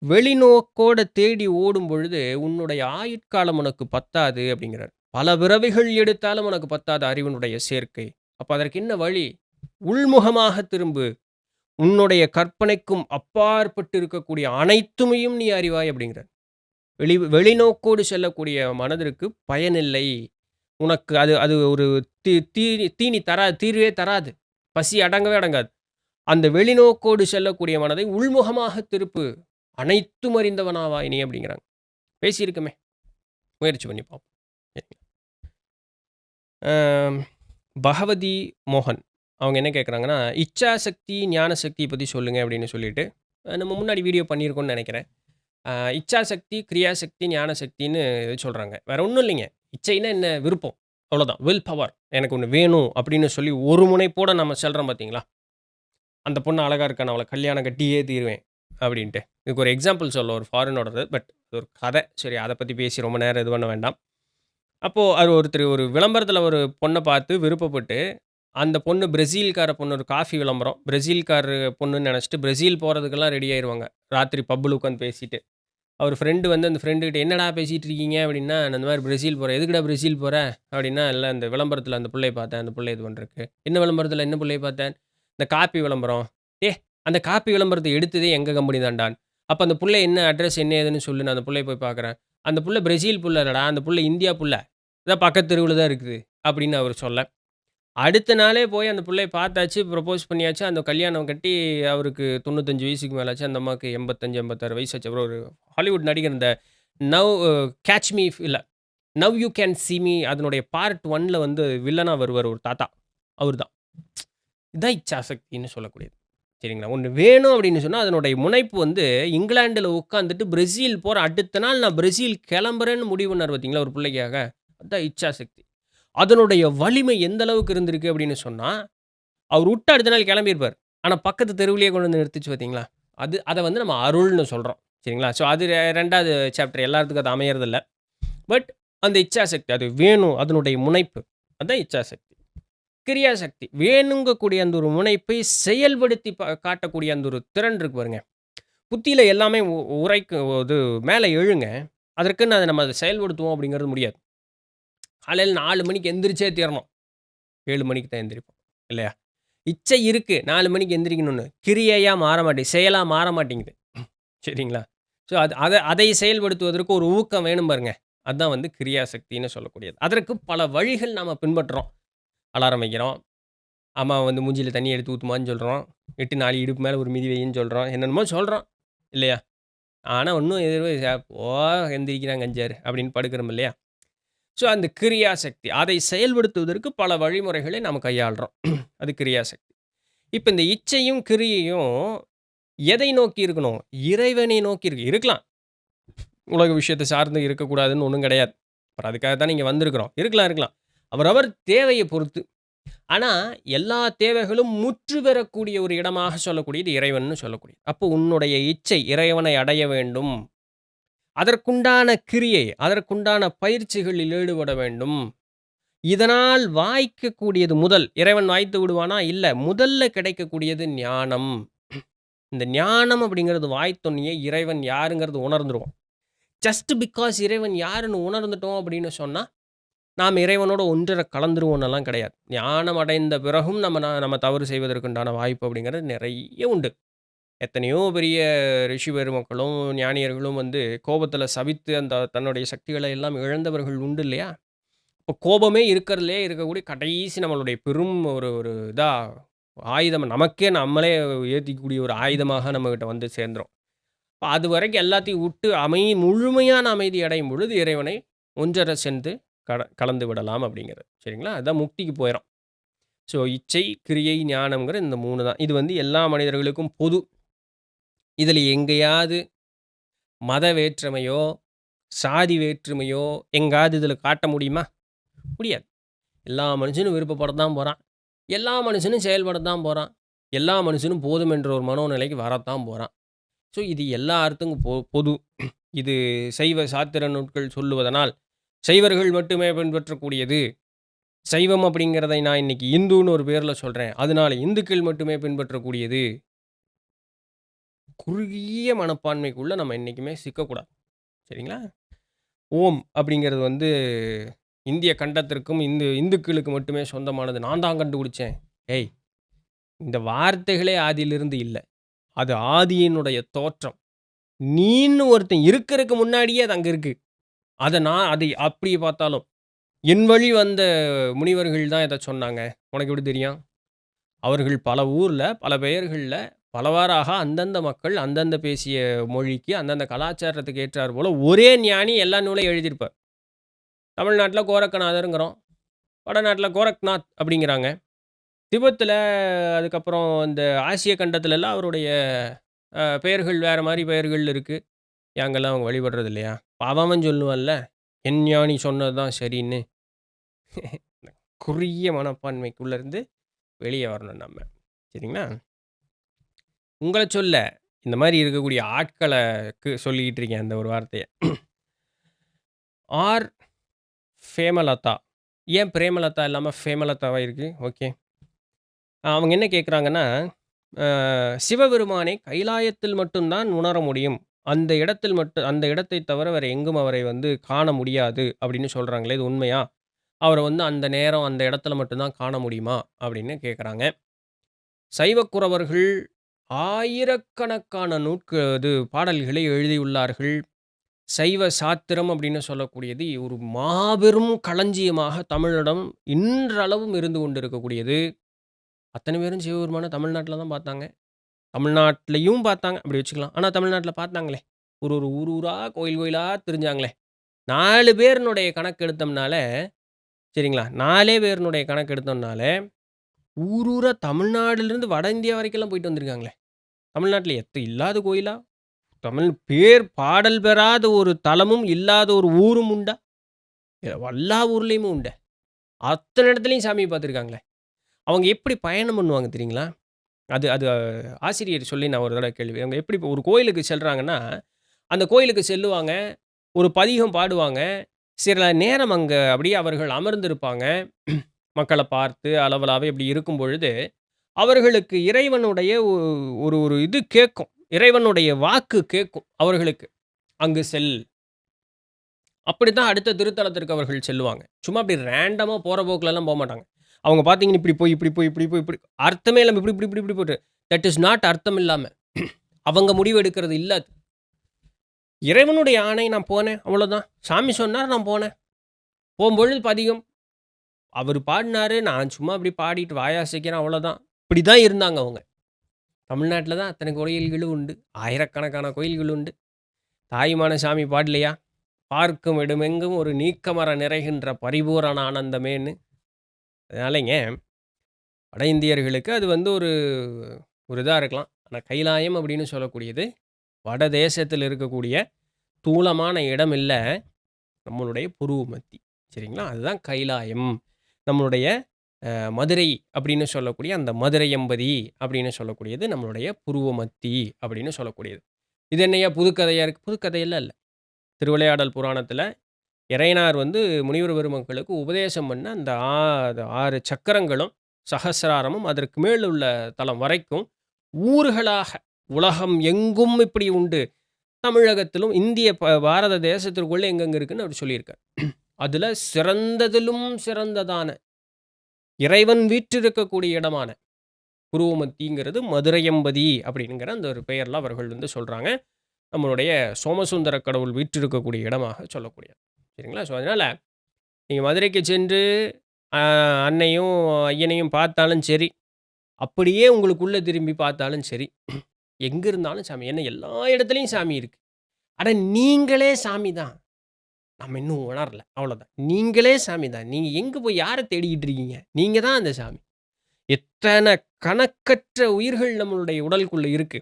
"வெளிநோக்கோட தேடி ஓடும் பொழுது, உன்னுடைய ஆயுட்காலம் உனக்கு பத்தாது." அப்படிங்கிறார். "பல பிறவிகள் எடுத்தாலும் உனக்கு பத்தாது அறிவினுடைய சேர்க்கை. அப்ப அதற்கு என்ன வழி? உள்முகமாக திரும்பு. உன்னுடைய கற்பனைக்கும் அப்பாற்பட்டு இருக்கக்கூடிய அனைத்துமையும் நீ அறிவாய்." அப்படிங்கிறார். வெளிநோக்கோடு செல்லக்கூடிய மனதிற்கு பயனில்லை. உனக்கு அது அது ஒரு தீனி தராது, தீர்வே தராது. பசி அடங்கவே அடங்காது. அந்த வெளிநோக்கோடு செல்லக்கூடிய மனதை உள்முகமாக திருப்பு. அனைத்தும் அறிந்தவனாவாய் நீ அப்படிங்கிறாங்க. பேசியிருக்கோமே. முயற்சி பண்ணி பார்ப்போம். சரிங்க. அ பகவதி மோகன். அவங்க என்ன கேட்குறாங்கன்னா, "இச்சாசக்தி, ஞானசக்திய பத்தி சொல்லுங்க." அப்படின்னு சொல்லிட்டு, நம்ம முன்னாடி வீடியோ பண்ணியிருக்கோம்னு நெனைக்கிறேன். இச்சாசக்தி, கிரியாசக்தி, ஞானசக்தின்னு சொல்றாங்க. வேற ஒண்ணும் இல்லைங்க. இச்சைன்னா என்ன? விருப்பம். அவ்வளோதான். Will power. எனக்கு ஒண்ணு வேணும் அப்படின்னு சொல்லி ஒரு முனைப்போட நம்ம செல்றோம் பார்த்தீங்களா? அந்த பொண்ணு அழகா இருக்கா, நான் அவள கல்யாணம் கட்டியே தீருவேன் அப்படின்ட்டு. இதுக்கு ஒரு எக்ஸாம்பிள் சொல்ல ஒரு ஃபாரினோடது. பட் அது ஒரு கதை. சரி அத பத்தி பேசி ரொம்ப நேரம் இது பண்ண வேண்டாம். அப்போ அது ஒருத்தர் ஒரு விளம்பரத்தில ஒரு பொண்ண பார்த்து விருப்பப்பட்டு, அந்த பொண்ணு பிரேசில்கார பொண்ணு ஒரு காஃபி விளம்பரம். பிரேசில்காரரு பொண்ணுன்னு நெனச்சுட்டு பிரேசில் போறதுக்கெல்லாம் ரெடி ஆயிருவாங்க. ராத்திரி பப்ல உட்காந்து பேசிட்டு. அவர் ஃப்ரெண்டு வந்து அந்த ஃப்ரெண்டு கிட்ட "என்னடா பேசிட்டு இருக்கீங்க?" அப்படின்னா, "நான் இந்த மாரி பிரேசில் போறேன்." "எதுக்குடா பிரேசில் போற?" அப்படின்னா, "இல்ல இந்த விளம்பரத்தில அந்த புள்ளைய பார்த்தேன். அந்த புள்ள இது பண்றதுக்கு." "என்ன விளம்பரத்தில என்ன புள்ளைய பார்த்தேன்?" "இந்த காப்பி விளம்பரம்." அந்த காப்பி விளம்பரத்த எடுத்ததே எங்க கம்பெனி தான்டான்னு. "அப்ப அந்த புள்ள என்ன அட்ரஸ் என்ன ஏதுன்னு சொல்லு. நான் அந்த புள்ளைய போய் பார்க்குறேன்." "அந்த புள்ள பிரேசில் புள்ள இல்லடா. அந்த புள்ள இந்தியா புள்ள. இதான் பக்கத்து தெருவுல தான் இருக்குது." அப்படின்னு அவர் சொல்ல. அடுத்த நாளே போய் அந்த புள்ளைய பார்த்தாச்சு, ப்ரப்போஸ் பண்ணியாச்சு. அந்த கல்யாணம் கட்டி அவருக்கு 95 வயசுக்கு மேல ஆச்சு. அந்த அம்மாவுக்கு 85, 86 வயசு ஆச்சு. அப்புறம் ஒரு ஹாலிவுட் நடிகர் இந்த நவ் கேட்ச் மீ இஃப் இல்ல now you can see me அதனுடைய பார்ட் 1ல வந்து வில்லனா வருவாரு ஒரு தாத்தா. அவரு தான். இதான் இச்சாசக்தின்னு சொல்லக்கூடியது. சரிங்களா? ஒண்ணு வேணும் அப்படின்னு சொன்னா, அதனுடைய முனைப்பு வந்து இங்கிலாந்துல உட்காந்துட்டு பிரேசில் போற அடுத்த நாள் நான் பிரேசில் கிளம்புறேன்னு முடிவு பண்ணாரு பார்த்தீங்களா, ஒரு பிள்ளைக்காக. அதான் இச்சாசக்தி. அதனுடைய வலிமை எந்த அளவுக்கு இருந்திருக்கு அப்படின்னு சொன்னா, அவர் விட்டு அடுத்த நாள் கிளம்பியிருப்பாரு. ஆனா பக்கத்து தெருவிலேயே கொண்டு வந்து நிறுத்திச்சு பார்த்தீங்களா? அத வந்து நம்ம அருள்னு சொல்றோம். சரிங்களா? ஸோ அது 2வது சாப்டர் எல்லாத்துக்கும் அது அமையறதில்ல. பட் அந்த இச்சாசக்தி அது வேணும். அதனுடைய முனைப்பு. அதான் இச்சாசக்தி. கிரியாசக்தி வேணுங்கக்கூடிய அந்த ஒரு முனைப்பை செயல்படுத்தி காட்டக்கூடிய அந்த ஒரு திறன் இருக்கு பாருங்க. புத்தியில எல்லாமே உரைக்கு இது மேல எழுங்க. அதற்குன்னு அத நம்ம அத செயல்படுத்துவோம் அப்படிங்கிறது முடியாது. காலையில 4 மணிக்கு எந்திரிச்சே தீரணும். 7 மணிக்கு தான் எந்திரிப்போம். இல்லையா? இச்சை இருக்கு 4 மணிக்கு எந்திரிக்கணும்னு. கிரியையா மாற மாட்டேங்குது. செயலா மாற மாட்டேங்குது. சரிங்களா? ஸோ அதை செயல்படுத்துவதற்கு ஒரு ஊக்கம் வேணும் பாருங்க. அதான் வந்து கிரியாசக்தின்னு சொல்லக்கூடியது. அதற்கு பல வழிகள் நாம பின்பற்றுறோம். அலாரம் வைக்கிறோம். அம்மா வந்து மூஞ்சில தண்ணி எடுத்து ஊத்துமான்னு சொல்றோம். 8 4 இடுப்பு மேல ஒரு மிதி வையின்னு சொல்றோம். என்னென்னமோ சொல்றோம். இல்லையா? ஆனா ஒண்ணும் எதுவும் "போ எந்திரிக்கிறான் கஞ்சாறு" அப்படின்னு படுக்கிறோம் இல்லையா? ஸோ அந்த கிரியாசக்தி. அதை செயல்படுத்துவதற்கு பல வழிமுறைகளை நாம் கையாள்றோம். அது கிரியாசக்தி. இப்ப இந்த இச்சையும், கிரியையும் எதை நோக்கி இருக்கணும்? இறைவனை நோக்கி இருக்கு. இருக்கலாம். உலக விஷயத்த சார்ந்து இருக்கக்கூடாதுன்னு ஒண்ணும் கிடையாது. அப்புறம் அதுக்காக தானே இங்க வந்திருக்கிறோம். இருக்கலாம், இருக்கலாம். அவரவர் தேவைய பொறுத்து. ஆனா, எல்லா தேவைகளும் முற்று பெறக்கூடிய ஒரு இடமாக சொல்லக்கூடியது இறைவன்னு சொல்லக்கூடியது. அப்போ உன்னுடைய இச்சை இறைவனை அடைய வேண்டும். அதற்குண்டான கிரியை, அதற்குண்டான பயிற்சிகளில் ஈடுபட வேண்டும். இதனால் வாய்க்கக்கூடியது முதல் இறைவன் வாய்த்து விடுவானா? இல்ல. முதல்ல கிடைக்கக்கூடியது ஞானம். இந்த ஞானம் அப்படிங்கிறது வாய்த்தோனயே இறைவன் யாருங்கிறது உணர்ந்துருவோம். ஜஸ்ட் பிக்காஸ் இறைவன் யாருன்னு உணர்ந்துட்டோம் அப்படின்னு சொன்னா, நாம் இறைவனோட ஒன்றர கலந்துருவோம்னெல்லாம் கிடையாது. ஞானம் அடைந்த பிறகும் நம்ம தவறு செய்வதற்குண்டான வாய்ப்பு அப்படிங்கிறது நெறைய உண்டு. எத்தனையோ பெரிய ரிஷி பெருமக்களும், ஞானியர்களும் வந்து கோபத்தில சபித்து அந்த தன்னுடைய சக்திகளை எல்லாம் இழந்தவர்கள் உண்டு இல்லையா? இப்போ கோபமே இருக்கிறதிலேயே இருக்கக்கூடிய கடைசி நம்மளுடைய பெரும் ஒரு ஒரு இதா ஆயுதம் நமக்கே நம்மளே ஏத்திக்கக்கூடிய ஒரு ஆயுதமாக நம்மகிட்ட வந்து சேர்ந்துரும். அதுவரைக்கும் எல்லாத்தையும் விட்டு முழுமையான அமைதி அடையும் பொழுது இறைவனை ஒன்றர சென்று கலந்து விடலாம் அப்படிங்கிறது. சரிங்களா? அதான் முக்திக்கு போயிரும். ஸோ இச்சை, கிரியை, ஞானம்ங்கிற இந்த 3 தான். இது வந்து எல்லா மனிதர்களுக்கும் பொது. இதில எங்கேயாவது மத வேற்றுமையோ, சாதி வேற்றுமையோ எங்காவது இதில காட்ட முடியுமா? முடியாது. எல்லா மனுஷனும் விருப்பப்பட தான் போறான். எல்லா மனுஷனும் செயல்பட தான் போறான். எல்லா மனுஷனும் போதும் என்ற ஒரு மனோநிலைக்கு வரத்தான் போறான். ஸோ இது எல்லாத்துக்கும் பொது. இது சைவ சாத்திர நூட்கள் சொல்லுவதனால், சைவர்கள் மட்டுமே பின்பற்றக்கூடியது. சைவம் அப்படிங்கிறதை நான் இன்னைக்கு இந்துன்னு ஒரு பேர்ல சொல்றேன். அதனால இந்துக்கள் மட்டுமே பின்பற்றக்கூடியது. குறுகிய மனப்பான்மைக்குள்ள நம்ம என்னைக்குமே சிக்கக்கூடாது. சரிங்களா? ஓம் அப்படிங்கிறது வந்து இந்திய கண்டத்திற்கும், இந்துக்களுக்கு மட்டுமே சொந்தமானது. நான் தான் கண்டுபிடிச்சேன். ஏய்! இந்த வார்த்தைகளே ஆதியிலிருந்து இல்ல. அது ஆதியினுடைய தோற்றம். நீன்னு ஒருத்தன் இருக்கறக்கு முன்னாடியே அது அங்க இருக்கு. அதை அப்படியே பார்த்தாலும், என் வழி வந்த முனிவர்கள் தான் இத சொன்னாங்க. உனக்கு எப்படி தெரியும்? அவர்கள் பல ஊர்ல, பல பெயர்கள்ல, பலவாறாக அந்தந்த மக்கள் அந்தந்த பேசிய மொழிக்கு, அந்தந்த கலாச்சாரத்துக்கு ஏற்றார் போல ஒரே ஞானி எல்லா நூலையும் எழுதியிருப்பார். தமிழ்நாட்ல கோரக்கநாதர்ங்கிறோம். வடநாட்ல கோரக்நாத் அப்படிங்கிறாங்க. திபெத்தில அதுக்கப்புறம் இந்த ஆசிய கண்டத்துலலாம் அவருடைய பெயர்கள் வேற மாரி பெயர்கள் இருக்கு. அங்கலாம் அவங்க வழிபடுறது இல்லையா? அவன் அவன் சொல்லுவான்ல, என் ஞானி சொன்னது தான் சரின்னு. குறுகிய மனப்பான்மைக்குள்ள இருந்து வெளிய வரணும் நம்ம. சரிங்களா? உங்கள சொல்ல, இந்த மாரி இருக்கக்கூடிய ஆட்களக்கு சொல்லிக்கிட்டு இருக்கேன் அந்த ஒரு வார்த்தைய. ஆர் ஃபேமலதா. ஏன் பிரேமலதா இல்லாம ஃபேமலதாவா இருக்கு? ஓகே. அவங்க என்ன கேட்குறாங்கன்னா, சிவபெருமானை கைலாயத்தில் மட்டும் தான் உணர முடியும். அந்த இடத்தை தவிர வேற எங்கும் அவரை வந்து காண முடியாது அப்படின்னு சொல்றாங்களே, இது உண்மையா? அவர வந்து அந்த நேரம், அந்த இடத்துல மட்டும் தான் காண முடியுமா? அப்படின்னு கேட்குறாங்க. சைவக்குரவர்கள் ஆயிரக்கணக்கான பாடல்களை எழுதியுள்ளார்கள். சைவ சாத்திரம் அப்படின்னு சொல்லக்கூடியது ஒரு மாபெரும் களஞ்சியமாக தமிழிடம் இன்றளவும் இருந்து கொண்டிருக்கக்கூடியது. அத்தனை பேரும் சிவபெருமான தமிழ்நாட்ல தான் பார்த்தாங்க. தமிழ்நாட்லயும் பார்த்தாங்க. அப்படி வச்சுக்கலாம். ஆனா தமிழ்நாட்ல பார்த்தாங்களே. ஒரு ஒரு ஊரா, கோயில் கோயிலா திரிஞ்சாங்களே. 4 பேரினுடைய கணக்கு எடுத்தோம்னால சரிங்களா? 4 பேரினுடைய கணக்கு எடுத்தோம்னால, ஊரூரா தமிழ்நாடுலருந்து வட இந்தியா வரைக்கும்லாம் போயிட்டு வந்திருக்காங்களே. தமிழ்நாட்ல இல்லாத கோயிலா? பாடல் பெறாத ஒரு தலமும் இல்லாத ஒரு ஊரும் உண்டா? எல்லா ஊர்லயுமே உண்டு. அத்தன இடத்துலயும் சாமிய பார்த்துருக்காங்களே. அவங்க எப்படி பயணம் பண்ணுவாங்க தெரியுங்களா? அது அது ஆசிரியர் சொல்லி நான் ஒரு தடவ கேள்வி. அவங்க எப்படி ஒரு கோயிலுக்கு செல்றாங்கன்னா, அந்த கோயிலுக்கு செல்லுவாங்க. ஒரு பதிகம் பாடுவாங்க. சில நேரம் அங்க அப்படியே அவர்கள் அமர்ந்திருப்பாங்க. மக்கள பார்த்து அளவலாவே இப்படி இருக்கும் பொழுது, அவர்களுக்கு இறைவனுடைய ஒரு ஒரு இது கேட்கும். இறைவனுடைய வாக்கு கேட்கும் அவர்களுக்கு. "அங்கு செல்." அப்படித்தான் அடுத்த திருத்தலத்திற்கு அவர்கள் செல்லுவாங்க. சும்மா அப்படி ரேண்டமா போற போக்குலலாம் போமாட்டாங்க. அவங்க பார்த்தீங்கன்னா, இப்படி போய், இப்படி போய், இப்படி போய், இப்படி அர்த்தமே இல்லாம இப்படி, இப்படி, இப்படி, இப்படி போட்டு தட் இஸ் நாட் அர்த்தம் இல்லாம. அவங்க முடிவு எடுக்கிறது இல்ல அது. இறைவனுடைய ஆணை நான் போனேன். அவ்வளோதான். சாமி சொன்னார் நான் போனேன். போம்பொழுது பதிகம். அவரு பாடுனாரு. நான் சும்மா அப்படி பாடிட்டு வாய் அசைக்கிறேன் அவ்வளோதான். இப்படி தான் இருந்தாங்க அவங்க. தமிழ்நாட்ல தான் அத்தனை கோயில்களும் உண்டு. ஆயிரக்கணக்கான கோயில்கள் உண்டு. தாயுமான சாமி பாடலையா? "பார்க்கும் இடமெங்கும் ஒரு நீக்கமற நிறைகின்ற பரிபூரண ஆனந்தமேன்னு." அதனாலங்க வட இந்தியர்களுக்கு அது வந்து ஒரு ஒரு இதா இருக்கலாம். ஆனா கைலாயம் அப்படின்னு சொல்லக்கூடியது, வட தேசத்தில இருக்கக்கூடிய தூலமான இடம் இல்ல. நம்மளுடைய புருவ மத்தி. சரிங்களா? அதுதான் கைலாயம். நம்மளுடைய மதுரை அப்படின்னு சொல்லக்கூடிய அந்த மதுரை எம்பதி அப்படின்னு சொல்லக்கூடியது நம்மளுடைய புருவ மத்தி அப்படின்னு சொல்லக்கூடியது. இது என்னய்யா புதுக்கதையா இருக்கு? புதுக்கதையெல்லாம் இல்ல. திருவிளையாடல் புராணத்தில இறையனார் வந்து முனிவர் பெருமக்களுக்கு உபதேசம் பண்ண அந்த 6 சக்கரங்களும், சகசிராரமும் அதற்கு மேல் உள்ள தலம் வரைக்கும் ஊர்களாக உலகம் எங்கும் இப்படி உண்டு. தமிழகத்திலும் இந்திய பாரத தேசத்திற்குள்ள எங்கெங்க இருக்குன்னு அவர் சொல்லியிருக்கார். அதுல சிறந்ததிலும் சிறந்ததான இறைவன் வீற்றிருக்கக்கூடிய இடமான புருவமத்திங்கிறது மதுரையம்பதி அப்படிங்கிற அந்த ஒரு பெயர்ல அவர்கள் வந்து சொல்றாங்க. நம்மளுடைய சோமசுந்தர கடவுள் வீற்றிருக்கக்கூடிய இடமாக சொல்லக்கூடியது. சரிங்களா? ஸோ அதனால நீங்க மதுரைக்கு சென்று அ அன்னையும், ஐயனையும் பார்த்தாலும் சரி, அப்படியே உங்களுக்குள்ள திரும்பி பார்த்தாலும் சரி, எங்க இருந்தாலும் சாமி. ஏன்னா எல்லா இடத்துலயும் சாமி இருக்கு. அட நீங்களே சாமி தான். நம்ம இன்னும் உணரல. அவ்வளோதான். நீங்களே சாமி தான். நீங்க எங்க போய் யார தேடிக்கிட்டு இருக்கீங்க? நீங்க தான் அந்த சாமி. எத்தன கணக்கற்ற உயிர்கள் நம்மளுடைய உடலுக்குள்ள இருக்கு.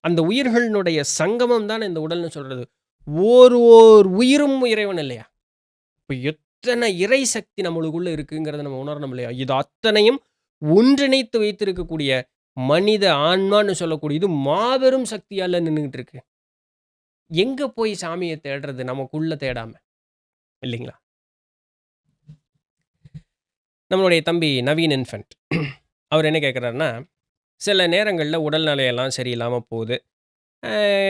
அந்த உயிர்களுடைய சங்கமம் தானே இந்த உடல்னு சொல்றது. ஓர் உயிரும் இறைவன் இல்லையா? இப்ப எத்தனை இறை சக்தி நம்மளுக்குள்ள இருக்குங்கிறத நம்ம உணரணும் இல்லையா? இது அத்தனையும் ஒன்றிணைத்து வைத்திருக்கக்கூடிய மனித ஆன்மான்னு சொல்லக்கூடியது மாபெரும் சக்தியால நின்னுகிட்டு இருக்கு. எங்க போய் சாமிய தேடுறது? நமக்குள்ள தேடாம. இல்லைங்களா? நம்மளுடைய தம்பி நவீன் இன்ஃபன்ட். அவர் என்ன கேட்கிறாருன்னா, சில நேரங்கள்ல உடல்நிலையெல்லாம் சரியில்லாம போகுது.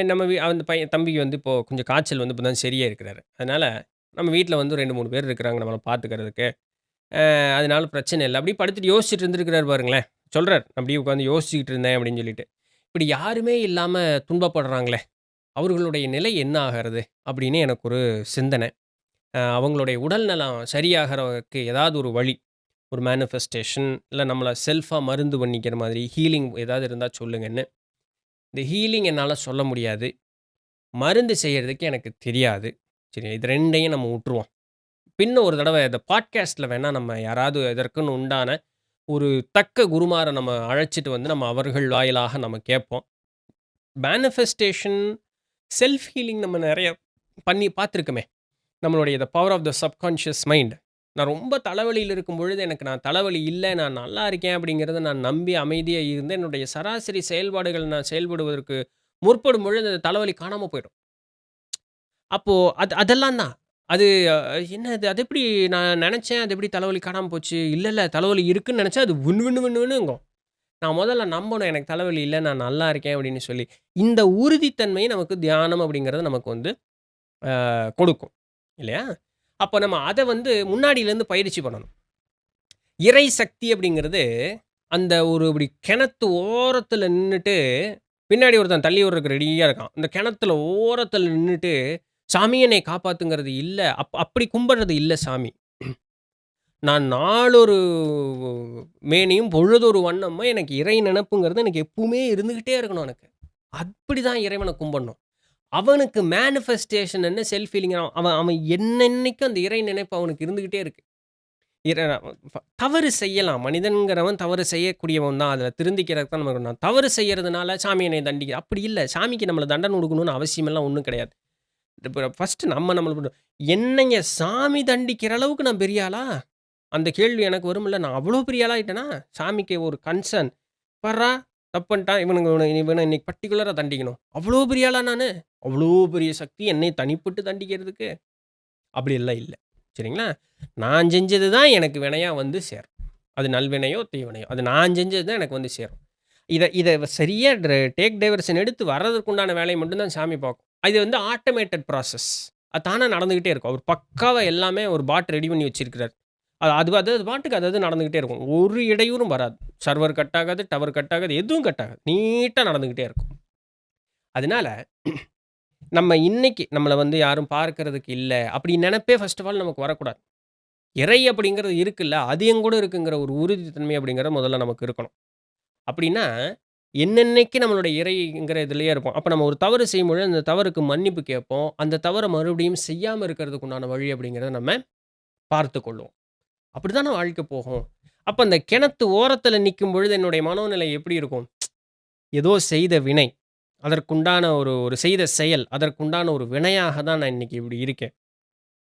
நம்ம அந்த பையன் தம்பிக்கு வந்து இப்போ கொஞ்சம் காய்ச்சல் வந்து இப்போ தான் சரியா இருக்கிறாரு. அதனால நம்ம வீட்ல வந்து 2, 3 பேர் இருக்கிறாங்க நம்மள பார்த்துக்கிறதுக்கு. அதனால பிரச்சனை இல்ல. அப்படியே படுத்துட்டு யோசிச்சுட்டு இருந்திருக்கிறாரு பாருங்களேன். சொல்றாரு. அப்படியே உட்காந்து யோசிச்சுக்கிட்டு இருந்தேன் அப்படின்னு சொல்லிட்டு. இப்படி யாருமே இல்லாம துன்பப்படுறாங்களே, அவர்களுடைய நிலை என்ன ஆகிறது? அப்படின்னு எனக்கு ஒரு சிந்தனை. அவங்களுடைய உடல்நலம் சரியாகறதுக்கு ஏதாவது ஒரு வழி, ஒரு மேனிஃபெஸ்டேஷன் இல்ல நம்மள செல்ஃபா மருந்து பண்ணிக்கிற மாதிரி ஹீலிங் ஏதாவது இருந்தா சொல்லுங்கன்னு. இந்த ஹீலிங் என்னால சொல்ல முடியாது. மருந்து செய்யறதுக்கு எனக்கு தெரியாது. சரி இது 2யும் நம்ம உட்டுருவோம். பின்ன ஒரு தடவ இந்த பாட்காஸ்ட்ல வேணா நம்ம யாராவது இதற்குன்னு உண்டான ஒரு தக்க குருமார நம்ம அழைச்சிட்டு வந்து நம்ம அவர்கள் வாயிலாக நம்ம கேட்போம். மேனிஃபெஸ்டேஷன், செல்ஃப் ஹீலிங் நம்ம நெறைய பண்ணி பார்த்துருக்கோமே. நம்மளுடைய the power of the subconscious mind. நான் ரொம்ப தலைவலியில இருக்கும் பொழுது, எனக்கு நான் தலைவலி இல்ல, நான் நல்லா இருக்கேன் அப்படிங்கிறத நான் நம்பி அமைதியா இருந்து, என்னுடைய சராசரி செயல்பாடுகள் நான் செயல்படுவதற்கு முற்படும் பொழுது, அந்த தலைவலி காணாம போயிடும். அப்போ அதெல்லாம் தான். அது என்னது அது எப்படி நான் நெனச்சேன், அது எப்படி தலைவலி காணாம போச்சு? இல்ல தலைவலி இருக்குன்னு நெனச்சா, அது விண் விண்ணு விண்ணுங்கும். நான் முதல்ல நம்பணும் எனக்கு தலைவலி இல்ல, நான் நல்லா இருக்கேன் அப்படின்னு சொல்லி. இந்த உறுதித்தன்மை நமக்கு தியானம் அப்படிங்கிறது நமக்கு வந்து கொடுக்கும். இல்லையா? அப்ப நம்ம அத வந்து முன்னாடியிலேருந்து பயிற்சி பண்ணணும். இறை சக்தி அப்படிங்கிறது, அந்த ஒரு இப்படி கிணத்து ஓரத்தில நின்னுட்டு, பின்னாடி ஒருத்தன் தள்ளி விடுறதுக்கு ரெடியா இருக்கான். இந்த கிணத்துல ஓரத்தில நின்னுட்டு, "சாமி என்னை காப்பாத்துங்கிறது" இல்ல. அப்படி கும்பிடுறது இல்ல சாமி. நான் நாளொரு மேனியும் பொழுதொரு வண்ணமா எனக்கு இறை நினப்புங்கிறது எனக்கு எப்பவுமே இருந்துகிட்டே இருக்கணும் எனக்கு. அப்படிதான் இறைவன கும்பிடணும். அவனுக்கு மேனிஃபெஸ்டேஷன் என்ன செல்ஃப் ஃபீலிங் அவன் அவன் என்னன்னைக்கும் அந்த இறை நினைப்பு அவனுக்கு இருந்துகிட்டே இருக்கு. இற தவறு செய்யலாம். மனிதன்கிறவன் தவறு செய்யக்கூடியவன் தான். அதில திருந்திக்கிறதுக்கு தான் நம்ம நான் தவறு செய்யறதுனால சாமி என்னைய தண்டிக்குது. அப்படி இல்ல. சாமிக்கு நம்மள தண்டனை குடுக்கணும்னு அவசியமெல்லாம் ஒண்ணும் கிடையாது. இப்ப ஃபர்ஸ்ட்டு நம்மள என்னைய சாமி தண்டிக்கிற அளவுக்கு நான் பெரிய ஆளா? அந்த கேள்வி எனக்கு வரும்ல. நான் அவ்வளோ பெரிய ஆளா ஆயிட்டேனா? சாமிக்கு ஒரு கன்சர்ன். பார்றா! தப்பு பண்ணிட்டான். இவன இன்னைக்கு பர்ட்டிகுலரா தண்டிக்கணும். அவ்வளோ பெரிய ஆளா நானு? அவ்வளோ பெரிய சக்தி என்னை தனிப்பட்டு தண்டிக்கிறதுக்கு? அப்படியெல்லாம் இல்ல. சரிங்களா? நான் செஞ்சது தான் எனக்கு வினையா வந்து சேரும். அது நல்வினையோ, தீவினையோ. அது நான் செஞ்சது தான் எனக்கு வந்து சேரும். இத இத சரியா டேக் டைவர்ஷன் எடுத்து வர்றதற்கு உண்டான வேலைய மட்டும் தான் சாமி பார்க்கும். இது வந்து ஆட்டோமேட்டட் ப்ராசஸ். அது தானா நடந்துகிட்டே இருக்கும். அவர் பக்காவா எல்லாமே ஒரு பாட் ரெடி பண்ணி வச்சிருக்கிறார். அது பாட்டுக்கு அது நடந்துகிட்டே இருக்கும். ஒரு இடையூறும் வராது. சர்வர் கட் ஆகாது, டவர் கட் ஆகாது, எதுவும் கட் ஆகாது. நீட்டா நடந்துகிட்டே இருக்கும். அதனால நம்ம இன்னைக்கு நம்மள வந்து யாரும் பார்க்கிறதுக்கு இல்ல, அப்படி நெனப்பே ஃபர்ஸ்ட் ஆஃப் ஆல் நமக்கு வரக்கூடாது. இறை அப்படிங்கிறது இருக்குல்ல, அது என்கூட இருக்குங்கிற ஒரு உறுதித்தன்மை அப்படிங்கிறது முதல்ல நமக்கு இருக்கணும். அப்படின்னா, என்னன்னைக்கு நம்மளுடைய இறைங்கிற இதுலயே இருப்போம். அப்ப நம்ம ஒரு தவறு செய்யும்பொழுது, அந்த தவறுக்கு மன்னிப்பு கேட்போம். அந்த தவற மறுபடியும் செய்யாம இருக்கிறதுக்கு உண்டான வழி அப்படிங்கிறத நம்ம பார்த்துக்கொள்வோம். அப்படித்தான வாழ்க்கை போகும். அப்ப அந்த கிணத்து ஓரத்தில நிக்கும் பொழுது என்னுடைய மனோநிலை எப்படி இருக்கும்? ஏதோ செய்த வினை, அதற்குண்டான ஒரு ஒரு செய்த செயல், அதற்குண்டான ஒரு வினையாக தான் நான் இன்னைக்கு இப்படி இருக்கேன்.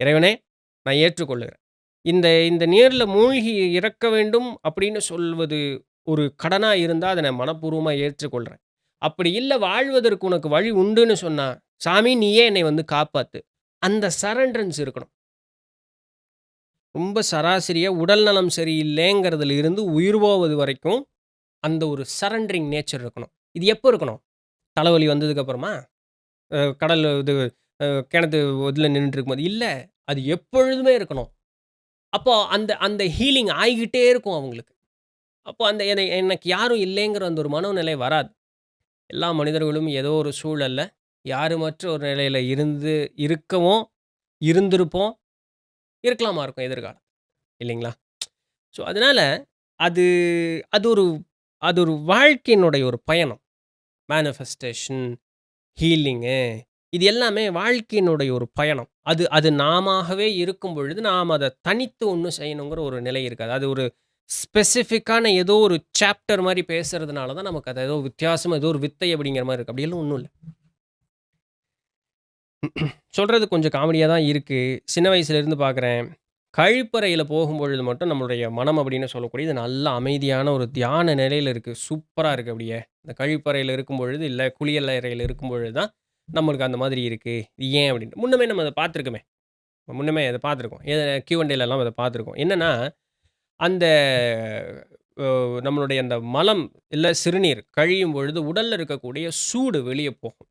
இறைவனே! நான் ஏற்றுக்கொள்ளுகிறேன். இந்த இந்த நீர்ல மூழ்கி இறக்க வேண்டும் அப்படின்னு சொல்வது ஒரு கடனா இருந்தா, அத நான் மனப்பூர்வமா ஏற்றுக்கொள்றேன். அப்படி இல்ல வாழ்வதற்கு உனக்கு வழி உண்டுன்னு சொன்னா, சாமி நீயே என்னை வந்து காப்பாத்து. அந்த சரண்டரன்ஸ் இருக்கணும். ரொம்ப சராசரியா உடல் நலம் சரியில்லைங்கிறதுல இருந்து உயிர் போவது வரைக்கும், அந்த ஒரு சரண்டரிங் நேச்சர் இருக்கணும். இது எப்போ இருக்கணும்? தலைவலி வந்ததுக்கு அப்புறமா? கடல் இது கிணத்து இதுல நின்னுட்டு இருக்கும்போது? இல்ல. அது எப்பொழுதுமே இருக்கணும். அப்போ அந்த அந்த ஹீலிங் ஆயிக்கிட்டே இருக்கும் அவங்களுக்கு. அப்போ அந்த எனக்கு யாரும் இல்லைங்கிற அந்த ஒரு மனோநிலை வராது. எல்லா மனிதர்களும் ஏதோ ஒரு சூழல்ல, யாருமற்ற ஒரு நிலையில இருக்கவும், இருந்திருப்போம், இருக்கலாமா இருக்கும் எதிர்காலம். இல்லைங்களா? ஸோ, அதனால அது அது ஒரு அது ஒரு வாழ்க்கையினுடைய ஒரு பயணம். மேனிஃபெஸ்டேஷன், ஹீலிங்கு இது எல்லாமே வாழ்க்கையினுடைய ஒரு பயணம். அது அது நாமாகவே இருக்கும் பொழுது, நாம் அத தனித்து ஒண்ணும் செய்யணுங்கிற ஒரு நிலை இருக்காது. அது ஒரு ஸ்பெசிஃபிக்கான ஏதோ ஒரு சாப்டர் மாரி பேசுறதுனால தான் நமக்கு அது ஏதோ வித்தியாசமா ஏதோ ஒரு வித்தை அப்படிங்கிற மாரி இருக்கு. அப்படியெல்லாம் ஒண்ணும் இல்ல. சொல்றது கொஞ்சம் காமெடியா தான் இருக்கு. சின்ன வயசுலேருந்து பார்க்குறேன். கழிப்பறையில போகும்பொழுது மட்டும் நம்மளுடைய மனம் அப்படின்னு சொல்லக்கூடியது நல்ல அமைதியான ஒரு தியான நிலையில இருக்கு. சூப்பரா இருக்கு அப்படியே. இந்த கழிப்பறையில இருக்கும்பொழுது, இல்ல குளியல் அறையில இருக்கும்பொழுது தான் நம்மளுக்கு அந்த மாதிரி இருக்கு. இது ஏன் அப்படின்ட்டு. முன்னமே நம்ம அத பார்த்துருக்கோமே. முன்னமே அத பார்த்துருக்கோம். Q&Aலலாம் அத பார்த்துருக்கோம். என்னன்னா, அந்த அ நம்மளுடைய அந்த மலம் இல்ல சிறுநீர் கழியும் பொழுது உடல்ல இருக்கக்கூடிய சூடு வெளிய போகும்.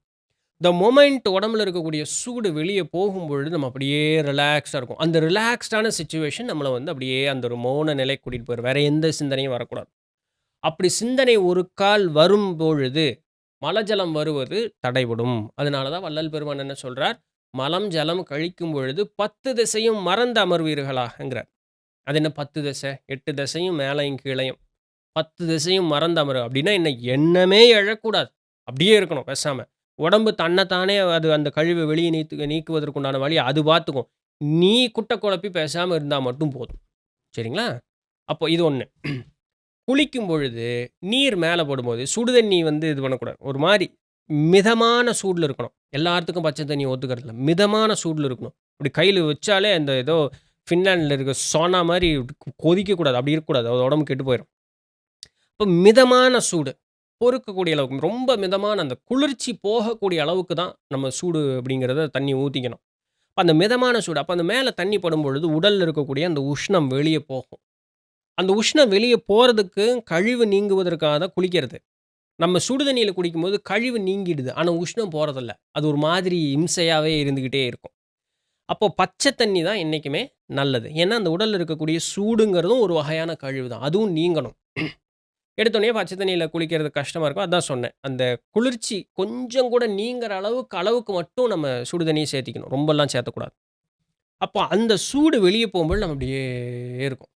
த மொமெண்ட் உடம்புல இருக்கக்கூடிய சூடு வெளிய போகும்பொழுது, நம்ம அப்படியே ரிலாக்ஸ்டா இருக்கும். அந்த ரிலாக்ஸ்டான சிச்சுவேஷன் நம்மள வந்து அப்படியே அந்த ஒரு மௌன நிலைக்கு கூட்டிட்டு போயிரும். வேற எந்த சிந்தனையும் வரக்கூடாது. அப்படி சிந்தனை ஒரு கால் வரும்பொழுது, மலஜலம் வருவது தடைபடும். அதனால தான் வள்ளல் பெருமான் என்ன சொல்றார்? "மலம், ஜலம் கழிக்கும் பொழுது 10 திசையும் மறந்து அமர்வீர்களாகங்கிறார்." அது என்ன 10 திசை? 8 திசையும் மேலயும் கீழயும். 10 திசையும் மறந்து அமரு. அப்படின்னா என்ன? எண்ணமே எழக்கூடாது. அப்படியே இருக்கணும் பேசாம. உடம்பு தன்ன தானே அது அந்த கழிவ வெளிய நீக்குவதற்குண்டான வழிய அது பார்த்துக்கும். நீ குட்ட குழப்பி பேசாம இருந்தா மட்டும் போதும். சரிங்களா? அப்போ இது 1. குளிக்கும் பொழுது நீர் மேல படும்போது, சுடு தண்ணி வந்து இது பண்ணக்கூடாது. ஒரு மாரி மிதமான சூடுல இருக்கணும். எல்லாத்துக்கும் பச்சை தண்ணி ஒத்துக்கிறதில்ல. மிதமான சூடுல இருக்கணும். இப்படி கையில வச்சாலே அந்த ஏதோ ஃபின்லாண்ட்ல இருக்க சோனா மாரி கொதிக்கக்கூடாது. அப்படி இருக்கக்கூடாது. அது உடம்பு கெட்டு போயிரும். இப்ப மிதமான சூடு. பொறுக்கக்கூடிய அளவுக்கு. ரொம்ப மிதமான அந்த குளிர்ச்சி போகக்கூடிய அளவுக்கு தான் நம்ம சூடு அப்படிங்கிறத தண்ணி ஊத்திக்கணும். அந்த மிதமான சூடு. அப்ப அந்த மேல தண்ணி படும்பொழுது உடல்ல இருக்கக்கூடிய அந்த உஷ்ணம் வெளிய போகும். அந்த உஷ்ணம் வெளிய போறதுக்கு கழிவு நீங்குவதற்காக தான் குளிக்கிறது. நம்ம சுடு தண்ணீல குடிக்கும்போது கழிவு நீங்கிடுது. ஆனா உஷ்ணம் போறதில்ல. அது ஒரு மாதிரி இம்சையாவே இருந்துகிட்டே இருக்கும். அப்போ பச்சை தண்ணி தான் என்னைக்குமே நல்லது. ஏன்னா, அந்த உடல்ல இருக்கக்கூடிய சூடுங்கிறதும் ஒரு வகையான கழிவு தான். அதுவும் நீங்கணும். எடுத்தோனே பச்சை தண்ணீல குளிக்கிறது கஷ்டமா இருக்கும். அதான் சொன்னேன். அந்த குளிர்ச்சி கொஞ்சம் கூட நீங்குற அளவுக்கு மட்டும் நம்ம சுடு தண்ணீய சேர்த்திக்கணும். ரொம்பலாம் சேர்த்தக்கூடாது. அப்போ அந்த சூடு வெளிய போகும்போது நம்ம அப்படியே இருக்கும்.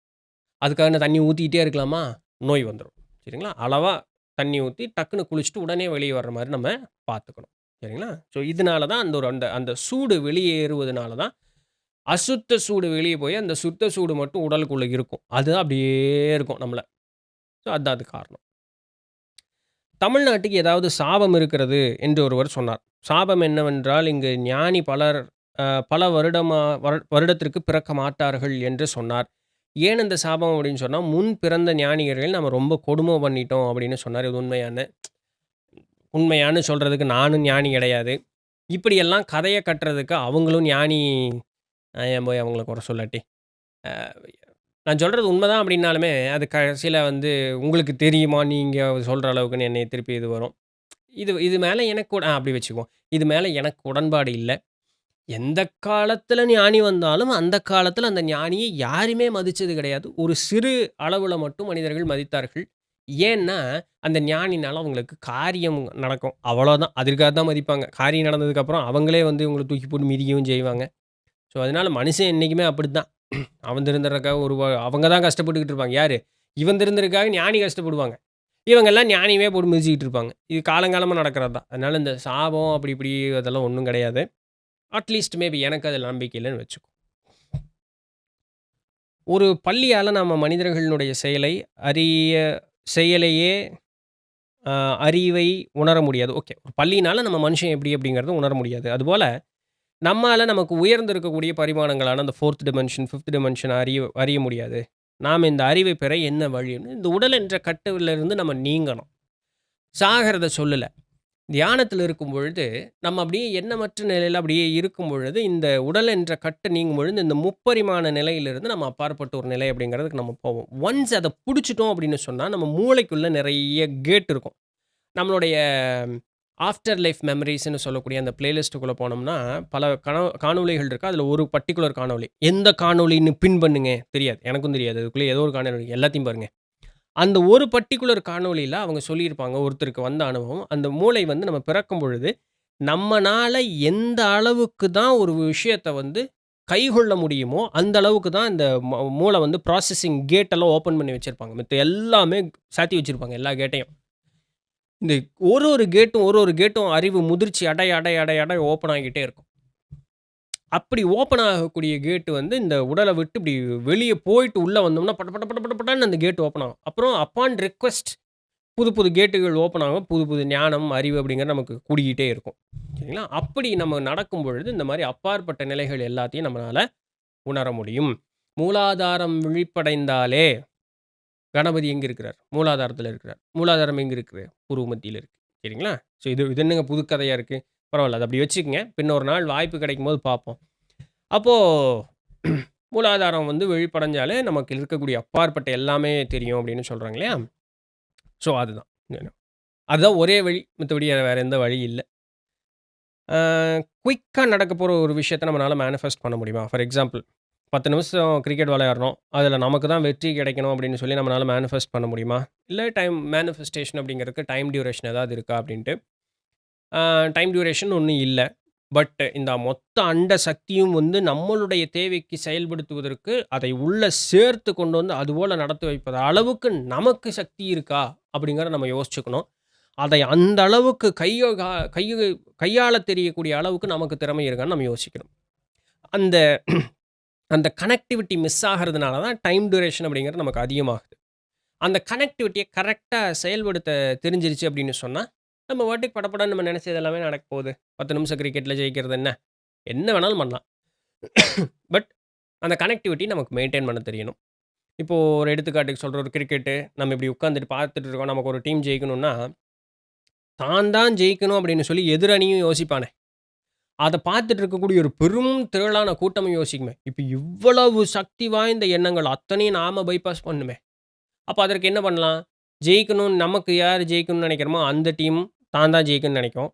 அதுக்காக நான் தண்ணி ஊத்திக்கிட்டே இருக்கலாமா? நோய் வந்துரும். சரிங்களா? அளவா தண்ணி ஊத்தி டக்குனு குளிச்சுட்டு உடனே வெளிய வர்ற மாரி நம்ம பார்த்துக்கணும். சரிங்களா? ஸோ இதனால தான் அந்த ஒரு அந்த அந்த சூடு வெளியேறுவதனால தான் அசுத்த சூடு வெளிய போய் அந்த சுத்த சூடு மட்டும் உடலுக்குள்ள இருக்கும். அது அப்படியே இருக்கும் நம்மள. ஸோ அதான் அது காரணம். தமிழ்நாட்டுக்கு ஏதாவது சாபம் இருக்கிறது என்று ஒருவர் சொன்னார். சாபம் என்னவென்றால், இங்கு ஞானி பலர் பல வருடத்திற்கு பிறக்க மாட்டார்கள் என்று சொன்னார். ஏன் இந்த சாபம் அப்படின்னு சொன்னா, முன் பிறந்த ஞானியர்கள் நம்ம ரொம்ப கொடுமை பண்ணிட்டோம் அப்படின்னு சொன்னார். இது உண்மையான்னு உண்மையான்னு சொல்றதுக்கு நானும் ஞானி கிடையாது. இப்படியெல்லாம் கதைய கட்டுறதுக்கு அவங்களும் ஞானி ஏன் போய் அவங்கள குறை சொல்லாட்டி. அ நான் சொல்றது உண்மைதான் அப்படின்னாலுமே, அது கடைசியில வந்து உங்களுக்கு தெரியுமா? நீங்க சொல்ற அளவுக்குன்னு என்னைய திருப்பி இது வரும். இது இது மேல எனக்கு அப்படி வச்சுக்குவோம். இது மேல எனக்கு உடன்பாடு இல்ல. எந்த காலத்துல ஞானி வந்தாலும், அந்த காலத்துல அந்த ஞானிய யாருமே மதிச்சது கிடையாது. ஒரு சிறு அளவுல மட்டும் மனிதர்கள் மதித்தார்கள். ஏன்னா, அந்த ஞானினால அவங்களுக்கு காரியம் நடக்கும். அவ்வளோதான். அதற்காக தான் மதிப்பாங்க. காரியம் நடந்ததுக்கப்புறம் அவங்களே வந்து இவங்கள தூக்கி போட்டு மிதிக்கவும் செய்வாங்க. ஸோ, அதனால மனுஷன் என்னைக்குமே அப்படித்தான். அவன் திருந்துறதுக்காக அவங்க தான் கஷ்டப்பட்டுக்கிட்டு இருப்பாங்க. யாரு? இவன் திருந்துறதுக்காக ஞானி கஷ்டப்படுவாங்க. இவங்கெல்லாம் ஞானியவே போட்டு மிதிச்சுக்கிட்டு இருப்பாங்க. இது காலங்காலமா நடக்கிறது தான். அதனால இந்த சாபம் அப்படி இப்படி அதெல்லாம் ஒண்ணும் கிடையாது. அட்லீஸ்ட் மேபி எனக்கு அதில நம்பிக்கை இல்லன்னு வச்சுக்கோ. ஒரு பள்ளியால நம்ம மனிதர்களுடைய அறிய செயலையே அ அறிவை உணர முடியாது. ஓகே. ஒரு பள்ளியினால நம்ம மனுஷன் எப்படி அப்படிங்கிறத உணர முடியாது. அதுபோல நம்மால நமக்கு உயர்ந்து இருக்கக்கூடிய பரிமாணங்களான அந்த 4த் டிமென்ஷன், 5த் டிமென்ஷன் அறிய அறிய முடியாது. நாம இந்த அறிவை பெற என்ன வழின்னு, இந்த உடல் என்ற கட்டுவிலிருந்து நம்ம நீங்கணும். சாகறத சொல்லல. தியானத்தில இருக்கும் பொழுது, நம்ம அப்படியே எண்ணமற்ற நிலையில அப்படியே இருக்கும் பொழுது, இந்த உடல் என்ற கட்டு நீங்கும் பொழுது, இந்த முப்பரிமாண நிலையிலிருந்து நம்ம அப்பாற்பட்ட ஒரு நிலை அப்படிங்கிறதுக்கு நம்ம போவோம். ஒன்ஸ் அத புடிச்சுட்டோம் அப்படின்னு சொன்னா, நம்ம மூளைக்குள்ள நெறைய கேட் இருக்கும். நம்மளுடைய ஆஃப்டர் லைஃப் மெமரீஸ்ன்னு சொல்லக்கூடிய அந்த பிளேலிஸ்ட்டுக்குள்ள போனோம்னா, பல காணொளிகள் இருக்கு. அதில ஒரு பர்ட்டிகுலர் காணொளி. எந்த காணொளின்னு பின் பண்ணுங்க தெரியாது. எனக்கும் தெரியாது. அதுக்குள்ள ஏதோ ஒரு காணொளி எல்லாத்தையும் பாருங்க. அந்த ஒரு பர்ட்டிகுலர் காணொளியில அவங்க சொல்லியிருப்பாங்க. ஒருத்தருக்கு வந்த அனுபவம். அந்த மூளை வந்து நம்ம பிறக்கும் பொழுது, நம்மனால எந்த அளவுக்கு தான் ஒரு விஷயத்த வந்து கைக்கொள்ள முடியுமோ, அந்த அளவுக்கு தான் இந்த மூளை வந்து ப்ராசஸிங் கேட் எல்லாம் ஓப்பன் பண்ணி வச்சிருப்பாங்க. மித்த எல்லாமே சாத்தி வச்சிருப்பாங்க, எல்லா கேட்டையும். இந்த ஒரு ஒரு கேட்டும் அறிவு முதிர்ச்சி அடைய ஓப்பன் ஆகிட்டே இருக்கும். அப்படி ஓப்பன் ஆகக்கூடிய கேட் வந்து இந்த உடல விட்டு இப்படி வெளிய போயிட்டு உள்ள வந்தோம்னா, பட பட பட பட படன்னு அந்த கேட் ஓப்பன் ஆகும். அப்புறம் அப்பான் ரிக்வெஸ்ட் புது புது கேட்டுகள் ஓப்பன் ஆகும். புது புது ஞானம், அறிவு அப்படிங்கிறது நமக்கு கூடிக்கிட்டே இருக்கும். சரிங்களா? அப்படி நம்ம நடக்கும் பொழுது, இந்த மாரி அப்பாற்பட்ட நிலைகள் எல்லாத்தையும் நம்மளால உணர முடியும். மூலாதாரம் விழிப்படைந்தாலே கணபதி எங்க இருக்கிறார்? மூலாதாரத்தில இருக்கிறார். மூலாதாரம் எங்க இருக்கு? புருவ மத்தியில இருக்கு. சரிங்களா? ஸோ இது என்னங்க புது கதையா இருக்கு? பரவால்ல. அத அப்படி வச்சுக்கங்க. பின்னொரு நாள் வாய்ப்பு கிடைக்கும்போது பார்ப்போம். அப்போ மூலாதாரம் வந்து விழிப்படைஞ்சாலே நமக்கு இருக்கக்கூடிய அப்பாற்பட்ட எல்லாமே தெரியும் அப்படின்னு சொல்றாங்க இல்லையா? ஸோ அதுதான். அதுதான் ஒரே வழி. மத்தபடி வேற எந்த வழி இல்ல. ஆ குயிக்கா நடக்க போற ஒரு விஷயத்த நம்மனால மேனிஃபெஸ்ட் பண்ண முடியுமா? ஃபார் எக்ஸாம்பிள் 10 நிமிஷம் கிரிக்கெட் விளையாடுறோம். அதில நமக்கு தான் வெற்றி கிடைக்கணும் அப்படின்னு சொல்லி நம்மனால மேனிஃபெஸ்ட் பண்ண முடியுமா? இல்ல மேனிஃபெஸ்டேஷன் அப்படிங்கிறதுக்கு டைம் டியூரேஷன் ஏதாவது இருக்கா அப்படின்ட்டு. ஆ டைம் டியூரேஷன் ஒண்ணும் இல்ல. பட் இந்த மொத்த அண்ட சக்தியும் வந்து நம்மளுடைய தேவைக்கு செயல்படுத்துவதற்கு அதை உள்ள சேர்த்து கொண்டு வந்து அதுபோல நடத்தி வைப்பது அளவுக்கு நமக்கு சக்தி இருக்கா? அப்படிங்கிறத நம்ம யோசிச்சுக்கணும். அதை அந்த அளவுக்கு கையாள தெரியக்கூடிய அளவுக்கு நமக்கு திறமை இருக்கான்னு நம்ம யோசிக்கணும். அந்த அந்த கனெக்டிவிட்டி மிஸ் ஆகுறதுனால தான் டைம் டியூரேஷன் அப்படிங்கிறது நமக்கு அதிகமாகுது. அந்த கனெக்டிவிட்டிய கரெக்ட்டா செயல்படுத்த தெரிஞ்சிருச்சு அப்படின்னு சொன்னா, நம்ம பாட்டுக்கு படபடன்னு நம்ம நெனைச்சது எல்லாமே நடக்க போகுது. 10 நிமிஷம் கிரிக்கெட்ல ஜெயிக்கிறது என்ன? என்ன வேணாலும் பண்ணலாம். பட் அந்த கனெக்டிவிட்டி நமக்கு மெயின்டெயின் பண்ண தெரியணும். இப்போ ஒரு எடுத்துக்காட்டுக்கு சொல்றேன். ஒரு கிரிக்கெட்டு நம்ம இப்படி உட்காந்துட்டு பார்த்துட்டு இருக்கோம். நமக்கு ஒரு டீம் ஜெயிக்கணும்னா, தான் தான் ஜெயிக்கணும் அப்படின்னு சொல்லி எதிர் அணியும் யோசிப்பானே. அத பார்த்துட்டு இருக்கக்கூடிய ஒரு பெரும் திரளான கூட்டமும் யோசிக்குமே. இப்ப இவ்வளவு சக்தி வாய்ந்த எண்ணங்கள் அத்தனையும் நாம பைபாஸ் பண்ணுமே. அப்ப அதற்கு என்ன பண்ணலாம்? ஜெயிக்கணும்னு நமக்கு யார் ஜெயிக்கணும்னு நெனைக்கிறோமோ, அந்த டீம் தான் தான் ஜெயிக்கணும்னு நெனைக்கும்.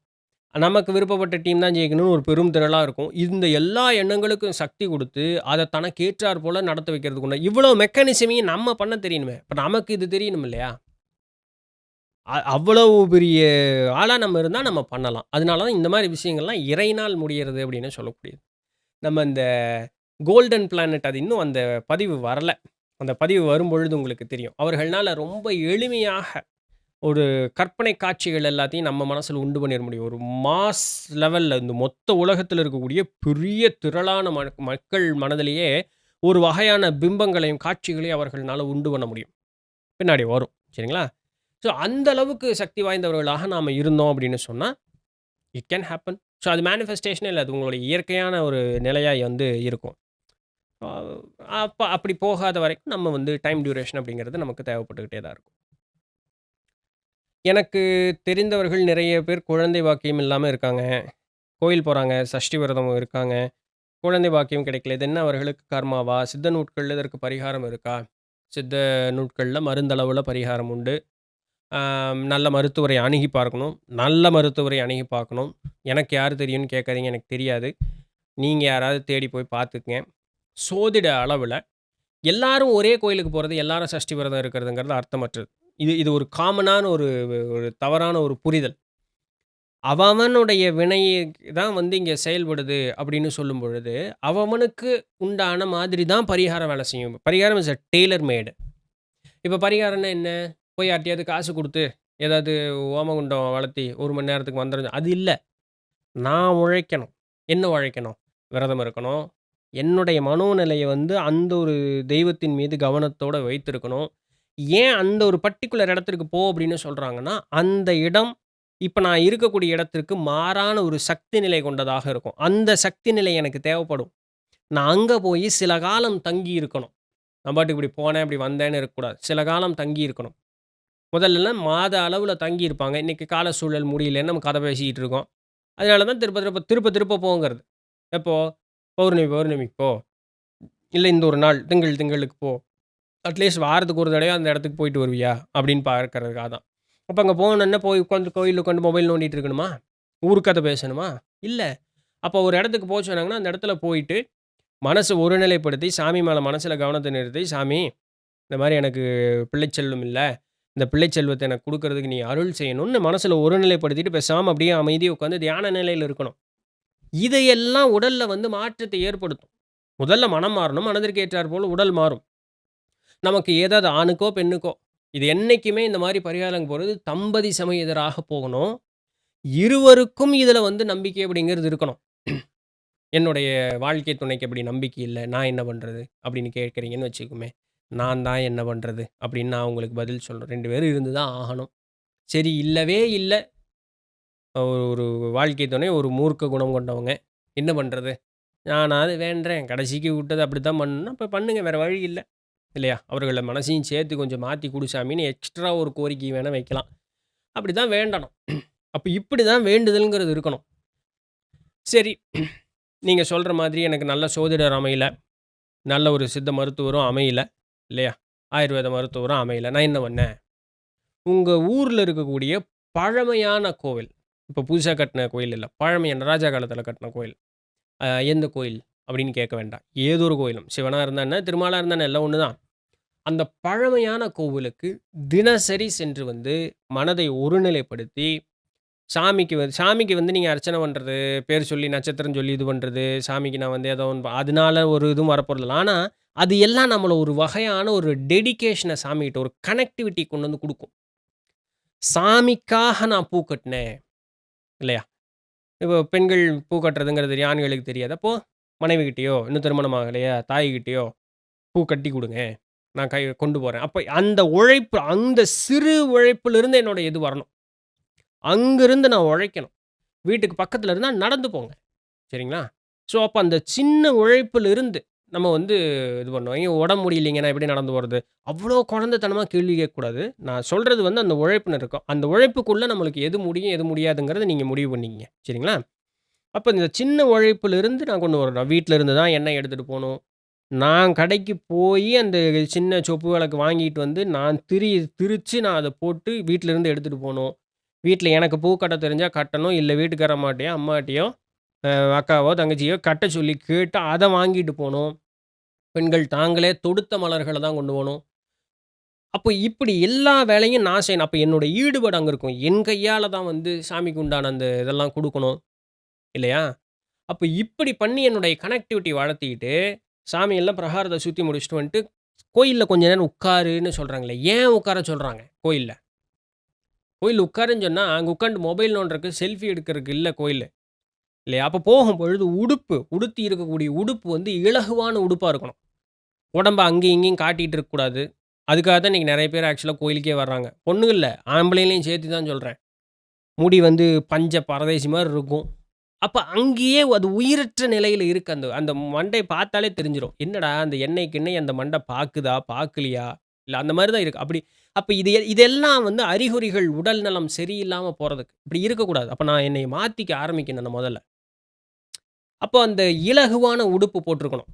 நமக்கு விருப்பப்பட்ட டீம் தான் ஜெயிக்கணும்னு ஒரு பெரும் திரளா இருக்கும். இந்த எல்லா எண்ணங்களுக்கும் சக்தி குடுத்து, அத தனக்கு ஏற்றார் போல நடத்த வைக்கிறதுக்குள்ள இவ்வளோ மெக்கானிசமையும் நம்ம பண்ண தெரியணுமே. இப்ப நமக்கு இது தெரியணும் இல்லையா? அவ்வளவு பெரிய ஆளா நம்ம இருந்தா நம்ம பண்ணலாம். அதனால தான் இந்த மாரி விஷயங்கள்லாம் இறையினால் முடியறது அப்படின்னு சொல்லக்கூடியது. நம்ம இந்த கோல்டன் பிளானட் அது இன்னும் அந்த பதிவு வரல. அந்த பதிவு வரும்பொழுது உங்களுக்கு தெரியும். அவர்கள்னால ரொம்ப எளிமையாக ஒரு கற்பனை காட்சிகள் எல்லாத்தையும் நம்ம மனசுல உண்டு பண்ணிற முடியும். ஒரு மாஸ் லெவல்ல இந்த மொத்த உலகத்துல இருக்கக்கூடிய பெரிய திரளான மக்கள் மனதிலேயே ஒரு வகையான பிம்பங்களையும், காட்சிகளையும் அவர்கள்னால உண்டு பண்ண முடியும். பின்னாடி வரும். சரிங்களா? ஸோ அந்த அளவுக்கு சக்தி வாய்ந்தவர்களாக நாம இருந்தோம் அப்படின்னு சொன்னா, இட் கேன் ஹேப்பன். ஸோ அது மேனிஃபெஸ்டேஷனே இல்ல. அது உங்களுடைய இயற்கையான ஒரு நிலையா வந்து இருக்கும். அ அப்படி போகாத வரைக்கும் நம்ம வந்து டைம் டியூரேஷன் அப்படிங்கிறது நமக்கு தேவைப்பட்டுக்கிட்டே தான் இருக்கும். எனக்கு தெரிந்தவர்கள் நிறைய பேர் குழந்தை பாக்கியம் இல்லாம இருக்காங்க. கோயில் போறாங்க, சஷ்டி விரதம் இருக்காங்க. குழந்தை பாக்கியம் கிடைக்கல. இது என்ன அவர்களுக்கு கர்மாவா? சித்த நூட்கள்ல இதற்கு பரிகாரம் இருக்கா? சித்த நூட்கள்ல மருந்தளவுல பரிகாரம் உண்டு. நல்ல மருத்துவரை அணுகி பார்க்கணும். நல்ல மருத்துவரை அணுகி பார்க்கணும். எனக்கு யார் தெரியும்னு கேட்காதீங்க. எனக்கு தெரியாது. நீங்க யாராவது தேடி போய் பார்த்துக்கங்க. சோதிட அளவுல எல்லாரும் ஒரே கோயிலுக்கு போறது, எல்லாரும் சஷ்டி விரதம் இருக்கிறதுங்கிறது அர்த்தமற்றது. இது இது ஒரு காமனான ஒரு ஒரு தவறான ஒரு புரிதல். அவனுடைய வினை தான் வந்து இங்க செயல்படுது அப்படின்னு சொல்லும் பொழுது, அவனுக்கு உண்டான மாதிரி தான் பரிகாரம் வேலை செய்யும். பரிகாரம் இஸ் டெய்லர் மேட். இப்ப பரிகாரம்னா என்ன? போய் யார்ட்டயாவது காசு குடுத்து, ஏதாவது ஓமகுண்டம் வளர்த்தி 1 மணி நேரத்துக்கு மந்திரம் அது இல்ல. நான் உழைக்கணும். என்ன உழைக்கணும்? விரதம் இருக்கணும். என்னுடைய மனோநிலைய வந்து அந்த ஒரு தெய்வத்தின் மீது கவனத்தோட வைத்திருக்கணும். ஏன் அந்த ஒரு பர்ட்டிகுலர் இடத்திற்கு போ அப்படின்னு சொல்றாங்கன்னா, அந்த இடம் இப்ப நான் இருக்கக்கூடிய இடத்திற்கு மாறான ஒரு சக்தி நிலை கொண்டதாக இருக்கும். அந்த சக்தி நிலை எனக்கு தேவைப்படும். நான் அங்க போயி சில காலம் தங்கி இருக்கணும். நான் பாட்டுக்கு இப்படி போனேன், இப்படி வந்தேன்னு இருக்கக்கூடாது. சில காலம் தங்கி இருக்கணும். முதல்லலாம் மாத அளவுல தங்கி இருப்பாங்க. இன்னைக்கு கால சூழல் முடியலன்னு நம்ம கதை பேசிக்கிட்டு இருக்கோம். அதனால தான் திருப்ப திருப்ப திருப்ப திருப்ப போங்கிறது. எப்போ? பௌர்ணமிக்கு போ. இல்ல இந்த ஒரு நாள் திங்களுக்கு போ. அட்லீஸ்ட் வாரத்துக்கு ஒரு தடவையா அந்த இடத்துக்கு போயிட்டு வருவியா? அப்படின்னு பார்க்கறதுக்காக தான். அப்ப அங்க போனோனே போய் உட்காந்து கோயில்ல உட்காந்து மொபைல் நோண்டிட்டு இருக்கணுமா? ஊர் கதை பேசணுமா? இல்ல. அப்ப ஒரு இடத்துக்கு சொன்னாங்கன்னா, அந்த இடத்துல போயிட்டு மனச ஒருநிலைப்படுத்தி, சாமி மேல மனசுல கவனத்த நிறுத்தி, "சாமி, இந்த மாரி எனக்கு பிள்ளை செல்வம் இல்ல. இந்த பிள்ளை செல்வத்த எனக்கு குடுக்குறதுக்கு நீ அருள் செய்யணும்னு" மனசுல ஒருநிலைப்படுத்திட்டு பேசாம அப்படியே அமைதியா உட்காந்து தியான நிலையில இருக்கணும். இதையெல்லாம் உடல்ல வந்து மாற்றத்தை ஏற்படுத்தும். முதல்ல மனம் மாறணும். மனதிற்கு ஏற்றார் போல உடல் மாறும். நமக்கு ஏதாவது ஆணுக்கோ, பெண்ணுக்கோ இது என்னைக்குமே இந்த மாரி பரிகாரம் போறது தம்பதி சமேதராக போகணும். இருவருக்கும் இதுல வந்து நம்பிக்கை அப்படிங்கிறது இருக்கணும். என்னுடைய வாழ்க்கை துணைக்கு அப்படி நம்பிக்கை இல்ல. நான் என்ன பண்றது? அப்படின்னு கேட்கிறீங்கன்னு வச்சுக்கோமே. நான் தான் என்ன பண்றது? அப்படின்னு நான் உங்களுக்கு பதில் சொல்றேன். 2 பேரும் இருந்து தான் ஆகணும். சரி இல்லவே இல்ல. ஒரு வாழ்க்கை துணை ஒரு மூர்க்க குணம் கொண்டவங்க. என்ன பண்றது? நானாவது வேண்டுறேன். கடைசிக்கு விட்டது அப்படித்தான் பண்ணணும்னா, அப்ப பண்ணுங்க. வேற வழி இல்ல. இல்லையா? அவர்கள மனசையும் சேர்த்து கொஞ்சம் மாத்தி குடு சாமின்னு எக்ஸ்ட்ரா ஒரு கோரிக்கை வேணா வைக்கலாம். அப்படிதான் வேண்டணும். அப்ப இப்படிதான் வேண்டுதல்ங்கிறது இருக்கணும். சரி, நீங்க சொல்ற மாதிரி எனக்கு நல்ல சோதிடர் அமையல. நல்ல ஒரு சித்த மருத்துவரும் அமையல. இல்லையா? ஆயுர்வேத மருத்துவரும் அமையல. நான் என்ன பண்ணேன்? உங்க ஊர்ல இருக்கக்கூடிய பழமையான கோவில். இப்ப புதுசா கட்டின கோயில் இல்ல. பழமையான ராஜா காலத்தில கட்டின கோயில். எந்த கோயில்? அப்படின்னு கேட்க வேண்டாம். ஏதோ ஒரு கோயிலும். சிவனா இருந்தா என்ன? திருமாலா இருந்தா என்ன? எல்லாம் ஒண்ணு தான். அந்த பழமையான கோவிலுக்கு தினசரி சென்று வந்து மனதை ஒருநிலைப்படுத்தி, சாமிக்கு வந்து நீங்க அர்ச்சனை பண்றது, பேர் சொல்லி, நட்சத்திரம் சொல்லி இது பண்றது, சாமிக்கு நான் வந்து ஏதோ ஒண்ணு அதனால ஒரு இதுவும் வரப்போறதில்ல. ஆனா, அது எல்லாம் நம்மள ஒரு வகையான ஒரு டெடிகேஷன சாமிகிட்ட ஒரு கனெக்டிவிட்டி கொண்டு வந்து குடுக்கும். சாமிக்காக நான் பூ கட்டினேன். இல்லையா? இப்போ பெண்கள் பூ கட்டுறதுங்கிறது ஆண்களுக்கு தெரியாது. அப்போ மனைவிகிட்டயோ, இன்னும் திருமணம் ஆகலையா, தாய்கிட்டயோ பூ கட்டி குடுங்க. நான் கொண்டு போறேன். அப்ப அந்த உழைப்பு, அந்த சிறு உழைப்பிலிருந்து என்னோட இது வரணும். அங்கிருந்து நான் உழைக்கணும். வீட்டுக்கு பக்கத்துல இருந்தா நடந்து போங்க. சரிங்களா? ஸோ, அப்ப அந்த சின்ன உழைப்பிலிருந்து நம்ம வந்து இது பண்ணணும். "ஐயோ! உடம்பு முடியலைங்க. நான் எப்படி நடந்து போறது?" அவ்ளோ குழந்தைத்தனமா கேள்வி கேட்கக்கூடாது. நான் சொல்றது வந்து அந்த உழைப்புன்னு இருக்கும். அந்த உழைப்புக்குள்ள நம்மளுக்கு எது முடியும், எது முடியாதுங்கிறத நீங்க முடிவு பண்ணிக்கங்க. சரிங்களா? அப்ப இந்த சின்ன உழைப்பிலிருந்து நான் கொண்டு வரணும். வீட்ல இருந்து தான் எண்ணெய் எடுத்துட்டு போணும். நான் கடைக்கு போயி அந்த சின்ன சொப்பு விளக்கு வாங்கிட்டு வந்து, நான் திரிச்சு நான் அத போட்டு வீட்ல இருந்து எடுத்துட்டு போணும். வீட்ல எனக்கு பூ கட்ட தெரிஞ்சா கட்டணும். இல்ல வீட்டுக்கார அம்மாட்டயோ, அம்மாட்டயோ, அ அக்காவோ, தங்கச்சியோ கட்ட சொல்லி கேட்டு அத வாங்கிட்டு போணும். பெண்கள் தாங்களே தொடுத்த மலர்கள தான் கொண்டு போணும். அப்போ இப்படி எல்லா வேலையும் நான் செய்யணும். அப்ப என்னோட ஈடுபாடு அங்க இருக்கும். என் கையால தான் வந்து சாமிக்கு உண்டான அந்த இதெல்லாம் குடுக்கணும். இல்லையா? அப்ப இப்படி பண்ணி என்னுடைய கனெக்டிவிட்டி வளர்த்திக்கிட்டு, சாமியெல்லாம் பிரகாரத்த சுத்தி முடிச்சுட்டு வந்துட்டு, கோயில்ல கொஞ்ச நேரம் உட்காருன்னு சொல்றாங்களே, ஏன் உட்கார சொல்றாங்க கோயில்ல? கோயில்ல உட்காருன்னு சொன்னா, அங்க உட்கார்ந்து மொபைல் நோண்டுறக்கு, செல்ஃபி எடுக்கிறதுக்கு இல்ல கோயிலு. இல்லையா? அப்ப போகும்பொழுது உடுத்தி இருக்கக்கூடிய உடுப்பு வந்து இலகுவான உடுப்பா இருக்கணும். உடம்ப அங்கேயும் இங்கேயும் காட்டிட்டு இருக்கக்கூடாது. அதுக்காக தான் இன்னைக்கு நெறைய பேர் ஆக்சுவலா கோயிலுக்கே வர்றாங்க. பொண்ணுங்க இல்ல, ஆம்பளைங்களையும் சேர்த்து தான் சொல்றேன். முடி வந்து பஞ்ச பரதேசி மாரி இருக்கும். அப்ப அங்கேயே அது உயிரற்ற நிலையில இருக்கு. அந்த அந்த மண்டைய பார்த்தாலே தெரிஞ்சிரும். என்னடா அந்த எண்ணெய் கிண்ணெய் அந்த மண்ட பாக்குதா? பாக்கலையா? இல்ல அந்த மாரி தான் இருக்கு. அப்ப இதெல்லாம் வந்து அறிகுறிகள் உடல் நலம் சரியில்லாம போறதுக்கு. இப்படி இருக்கக்கூடாது. அப்ப நான் என்னைய மாத்திக்க ஆரம்பிக்கணும் நான் முதல்ல. அப்போ அந்த இலகுவான உடுப்பு போட்டிருக்கணும்.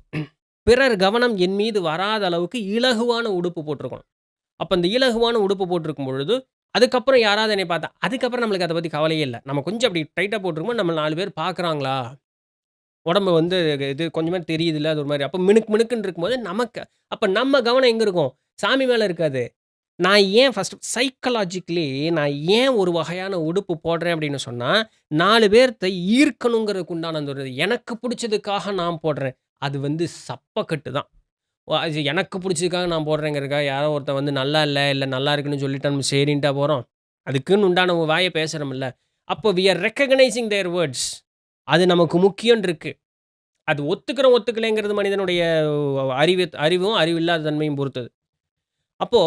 பிறர் கவனம் என் மீது வராத அளவுக்கு இலகுவான உடுப்பு போட்டிருக்கணும். அப்ப அந்த இலகுவான உடுப்பு போட்டிருக்கும் பொழுது, அதுக்கப்புறம் யாராவது என்னைய பார்த்தா அதுக்கப்புறம் நம்மளுக்கு அத பத்தி கவலையே இல்ல. நம்ம கொஞ்சம் அப்படி டைட்டா போட்டிருக்கும்போது நம்மள 4 பேர் பார்க்குறாங்களா? உடம்பு வந்து இது கொஞ்சமாவது தெரியுதுல்ல, அது ஒரு மாரி. அப்ப மினுக்கு மினுக்குன்னு இருக்கும்போது நமக்கு அப்ப நம்ம கவனம் எங்க இருக்கும்? சாமி மேல இருக்காது. நான் ஏன் ஃபர்ஸ்ட் சைக்காலஜிக்கலி நான் ஏன் ஒரு வகையான உடுப்பு போடுறேன் அப்படின்னு சொன்னா, 4 பேர்த்த ஈர்க்கணுங்கிறதுக்கு உண்டான அந்த ஒரு எனக்கு புடிச்சதுக்காக நான் போடுறேன். அது வந்து சப்பக்கட்டு தான். அது எனக்கு புடிச்சதுக்காக நான் போடுறேங்கிறதுக்காக யாரோ ஒருத்தன் வந்து நல்லா இல்ல, இல்ல நல்லா இருக்குன்னு சொல்லிட்டா நம்ம சரின்ட்டா போறோம். அதுக்குன்னு உண்டான வாய பேசுறோம்ல. அப்போ we are recognising their words. அது நமக்கு முக்கியம்ன்னு இருக்கு. அது ஒத்துக்கிறோம், ஒத்துக்கலைங்கிறது மனிதனுடைய அறிவும், அறிவில்லாத தன்மையும் பொறுத்தது. அப்போ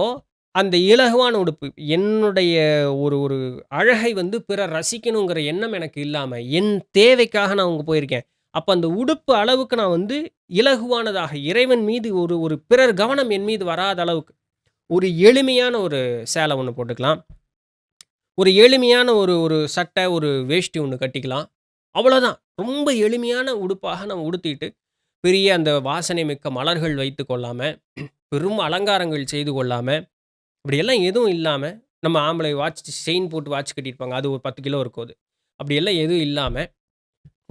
அந்த இலகுவான உடுப்பு, என்னுடைய ஒரு ஒரு அழகை வந்து பிறர் ரசிக்கணுங்கிற எண்ணம் எனக்கு இல்லாம, என் தேவைக்காக நான் அங்க போயிருக்கேன். அப்ப அந்த உடுப்பு அளவுக்கு நான் வந்து இலகுவானதாக, இறைவன் மீது ஒரு ஒரு பிறர் கவனம் என் மீது வராத அளவுக்கு, ஒரு எளிமையான ஒரு சேலை ஒண்ணு போட்டுக்கலாம். ஒரு எளிமையான ஒரு ஒரு சட்டை, ஒரு வேஷ்டி ஒண்ணு கட்டிக்கலாம். அவ்வளோதான். ரொம்ப எளிமையான உடுப்பாக நம்ம உடுத்திட்டு, பெரிய அந்த வாசனை மிக்க மலர்கள் வைத்துக் கொள்ளாம, பெரும் அலங்காரங்கள் செய்து கொள்ளாம, இப்படியெல்லாம் எதுவும் இல்லாம, நம்ம ஆம்பளை செயின் போட்டு வாட்ச் கட்டியிருப்பாங்க. அது ஒரு 10 கிலோ இருக்கும் அது. அப்படியெல்லாம் எதுவும் இல்லாம,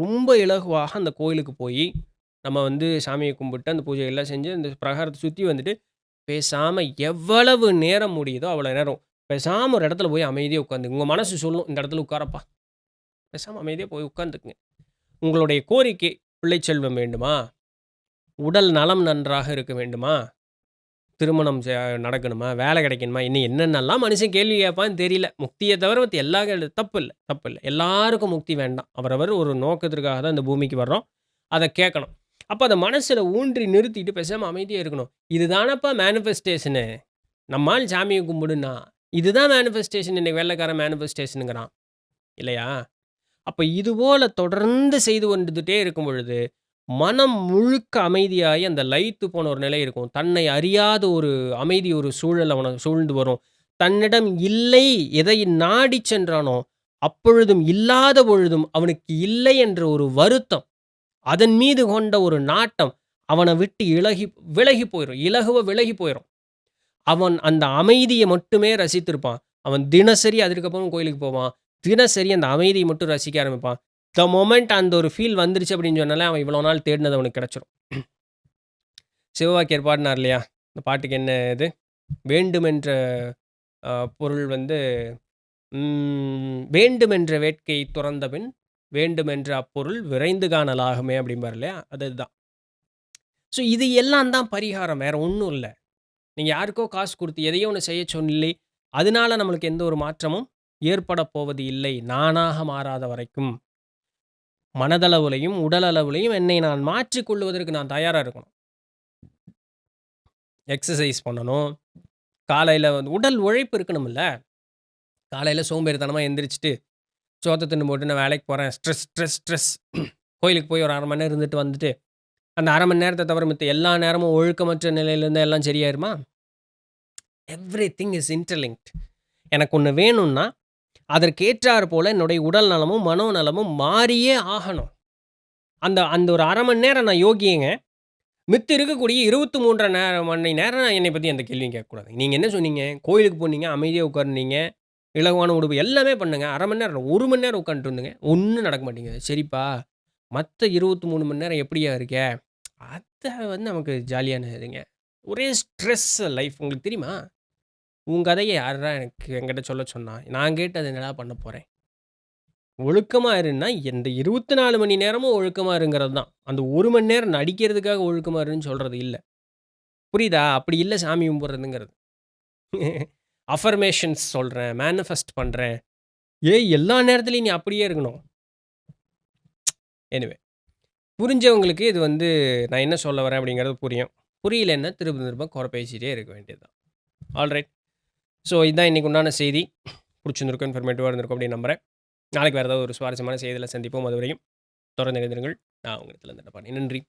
ரொம்ப இலகுவாக அந்த கோயிலுக்கு போயி, நம்ம வந்து சாமிய கும்பிட்டு, அந்த பூஜைகள்லாம் செஞ்சு, அந்த பிரகாரத்த சுத்தி வந்துட்டு, பேசாம எவ்வளவு நேரம் முடியுதோ, அவ்வளோ நேரம் பேசாம ஒரு இடத்துல போய் அமைதியா உட்காந்துங்க. உங்க மனசு சொல்லும், "இந்த இடத்துல உட்காரப்பா." பேசாம அமைதியா போய் உட்கார்ந்துக்குங்க. உங்களுடைய கோரிக்கை, பிள்ளை செல்வம் வேண்டுமா? உடல் நலம் நன்றாக இருக்க வேண்டுமா? திருமணம் நடக்கணுமா? வேலை கிடைக்கணுமா? இன்னும் என்னென்னலாம் மனுஷன் கேள்வி கேட்பான்னு தெரியல. முக்திய தவிர மத்த எல்லா தப்பு இல்ல, தப்பு இல்ல. எல்லாருக்கும் முக்தி வேண்டாம். அவரவர் ஒரு நோக்கத்திற்காக தான் இந்த பூமிக்கு வர்றோம். அத கேட்கணும். அப்ப அத மனசுல ஊன்றி நிறுத்திட்டு பேசாம அமைதியா இருக்கணும். இதுதானப்பா மேனிஃபெஸ்டேஷனு. நம்மாள் சாமிய கும்பிடுன்னா, இதுதான் மேனிஃபெஸ்டேஷன் இன்னைக்கு வெள்ளைக்காரன் மேனிஃபெஸ்டேஷன்ங்கிறான். இல்லையா? அப்ப இதுபோல தொடர்ந்து செய்து வந்துட்டே இருக்கும் பொழுது, மனம் முழுக்க அமைதியாகி அந்த லயித்து போன ஒரு நிலை இருக்கும். தன்னை அறியாத ஒரு அமைதி ஒரு சூழல் அவன சூழ்ந்து வரும். தன்னிடம் இல்லை எதை நாடிச் சென்றானோ, அப்பொழுதும் இல்லாத பொழுதும் அவனுக்கு இல்லை என்ற ஒரு வருத்தம், அதன் மீது கொண்ட ஒரு நாட்டம், அவன விட்டு விலகி போயிரும். இலகுவ விலகி போயிரும். அவன் அந்த அமைதிய மட்டுமே ரசித்திருப்பான். அவன் தினசரி அதுக்கப்புறம் கோயிலுக்கு போவான். தினசரி அந்த அமைதிய மட்டும் ரசிக்க ஆரம்பிப்பான். த மொமெண்ட் அந்த ஒரு ஃபீல் வந்துருச்சு அப்படின்னு சொன்னாலே, அவன் இவ்வளோ நாள் தேடினது அவனுக்கு கிடைச்சிரும். சிவவாக்கியர் பாடுனார் இல்லையா? இந்த பாட்டுக்கு என்ன இது? வேண்டுமென்ற பொருள் வந்து வேண்டுமென்ற வேட்கை துறந்தபின், வேண்டுமென்ற அப்பொருள் விரைந்து காணலாகுமே அப்படிம்பார் இல்லையா? அதுதான். ஸோ இது எல்லாம் தான் பரிகாரம். வேற ஒண்ணும் இல்ல. நீங்க யாருக்கோ காசு குடுத்து எதையோ ஒண்ணு செய்ய சொல்லி, அதனால நம்மளுக்கு எந்த ஒரு மாற்றமும் ஏற்படப் போவது இல்லை. நானாக மாறாத வரைக்கும். மனதளவுலயும், உடல் அளவுலயும் என்னை நான் மாற்றிக் கொள்வதற்கு நான் தயாரா இருக்கணும். எக்ஸர்சைஸ் பண்ணணும். காலையில வந்து உடல் உழைப்பு இருக்கணும்ல. காலையில சோம்பேறித்தனமா எந்திரிச்சுட்டு, சோத்த தின்னு போட்டு நான் வேலைக்கு போறேன். Stress, stress, stress. கோயிலுக்கு போய் ஒரு 1/2 மணி நேரம் இருந்துட்டு வந்துட்டு, அந்த 1/2 மணி நேரத்த தவிர மித்த எல்லா நேரமும் ஒழுக்கமற்ற நிலையில இருந்தா எல்லாம் சரியாயிருமா? Everything is interlinked. எனக்கு ஒண்ணு வேணும்னா, அதற்கேற்றார் போல என்னுடைய உடல் நலமும், மனோநலமும் மாறியே ஆகணும். அந்த அந்த ஒரு 1/2 மணி நேரம் நான் யோகியங்க. மித்த இருக்கக்கூடிய 23 மணி நேரம் நான் என்னைய பத்தி எந்த கேள்வியும் கேட்கக்கூடாது. நீங்க என்ன சொன்னீங்க? கோயிலுக்கு போனீங்க, அமைதியா உட்கார்ந்தீங்க, இலகுவான உடுப்பு எல்லாமே பண்ணுங்க. 1/2 மணி நேரம், 1 மணி நேரம் உட்காந்துட்டு இருந்தேங்க. ஒண்ணும் நடக்க மாட்டேங்குது. சரிப்பா, மத்த 23 மணி நேரம் எப்படிய்யா இருக்க? அத வந்து நமக்கு ஜாலியான இதுங்க. ஒரே ஸ்ட்ரெஸ் லைஃப் உங்களுக்கு தெரியுமா? உன் கதைய யார்றா என்கிட்ட சொல்ல சொன்னா? நான் கேட்டு அத என்னடா பண்ண போறேன்? ஒழுக்கமா இருன்னா, இந்த 24 மணி நேரமும் ஒழுக்கமா இருங்கிறது தான். அந்த 1 மணி நேரம் நடிக்கிறதுக்காக ஒழுக்கமா இருன்னு சொல்றது இல்ல. புரியுதா? அப்படி இல்ல சாமி கும்பிடுறதுங்கிறது. அஃபர்மேஷன்ஸ் சொல்றேன், மேனிஃபெஸ்ட் பண்றேன். ஏய் எல்லா நேரத்துலயும் நீ அப்படியே இருக்கணும். எனிவே புரிஞ்சவங்களுக்கு இது வந்து நான் என்ன சொல்ல வரேன் அப்படிங்கிறது புரியும். புரியலன்னா திரும்ப திரும்ப குறை பேசிட்டே இருக்க வேண்டியது தான். ஆல்ரைட். ஸோ இதுதான் இன்னைக்கு உண்டான செய்தி. புடிச்சிருந்திருக்கும், இன்ஃபர்மேட்டிவா இருந்திருக்கும் அப்படின்னு நம்புறேன். நாளைக்கு வேற ஏதாவது ஒரு சுவாரஸ்யமான செய்தியில சந்திப்போம். அதுவரையும் தொடர்ந்து இணைந்திருங்கள். நான் உங்களிடத்திலிருந்து நன்றி.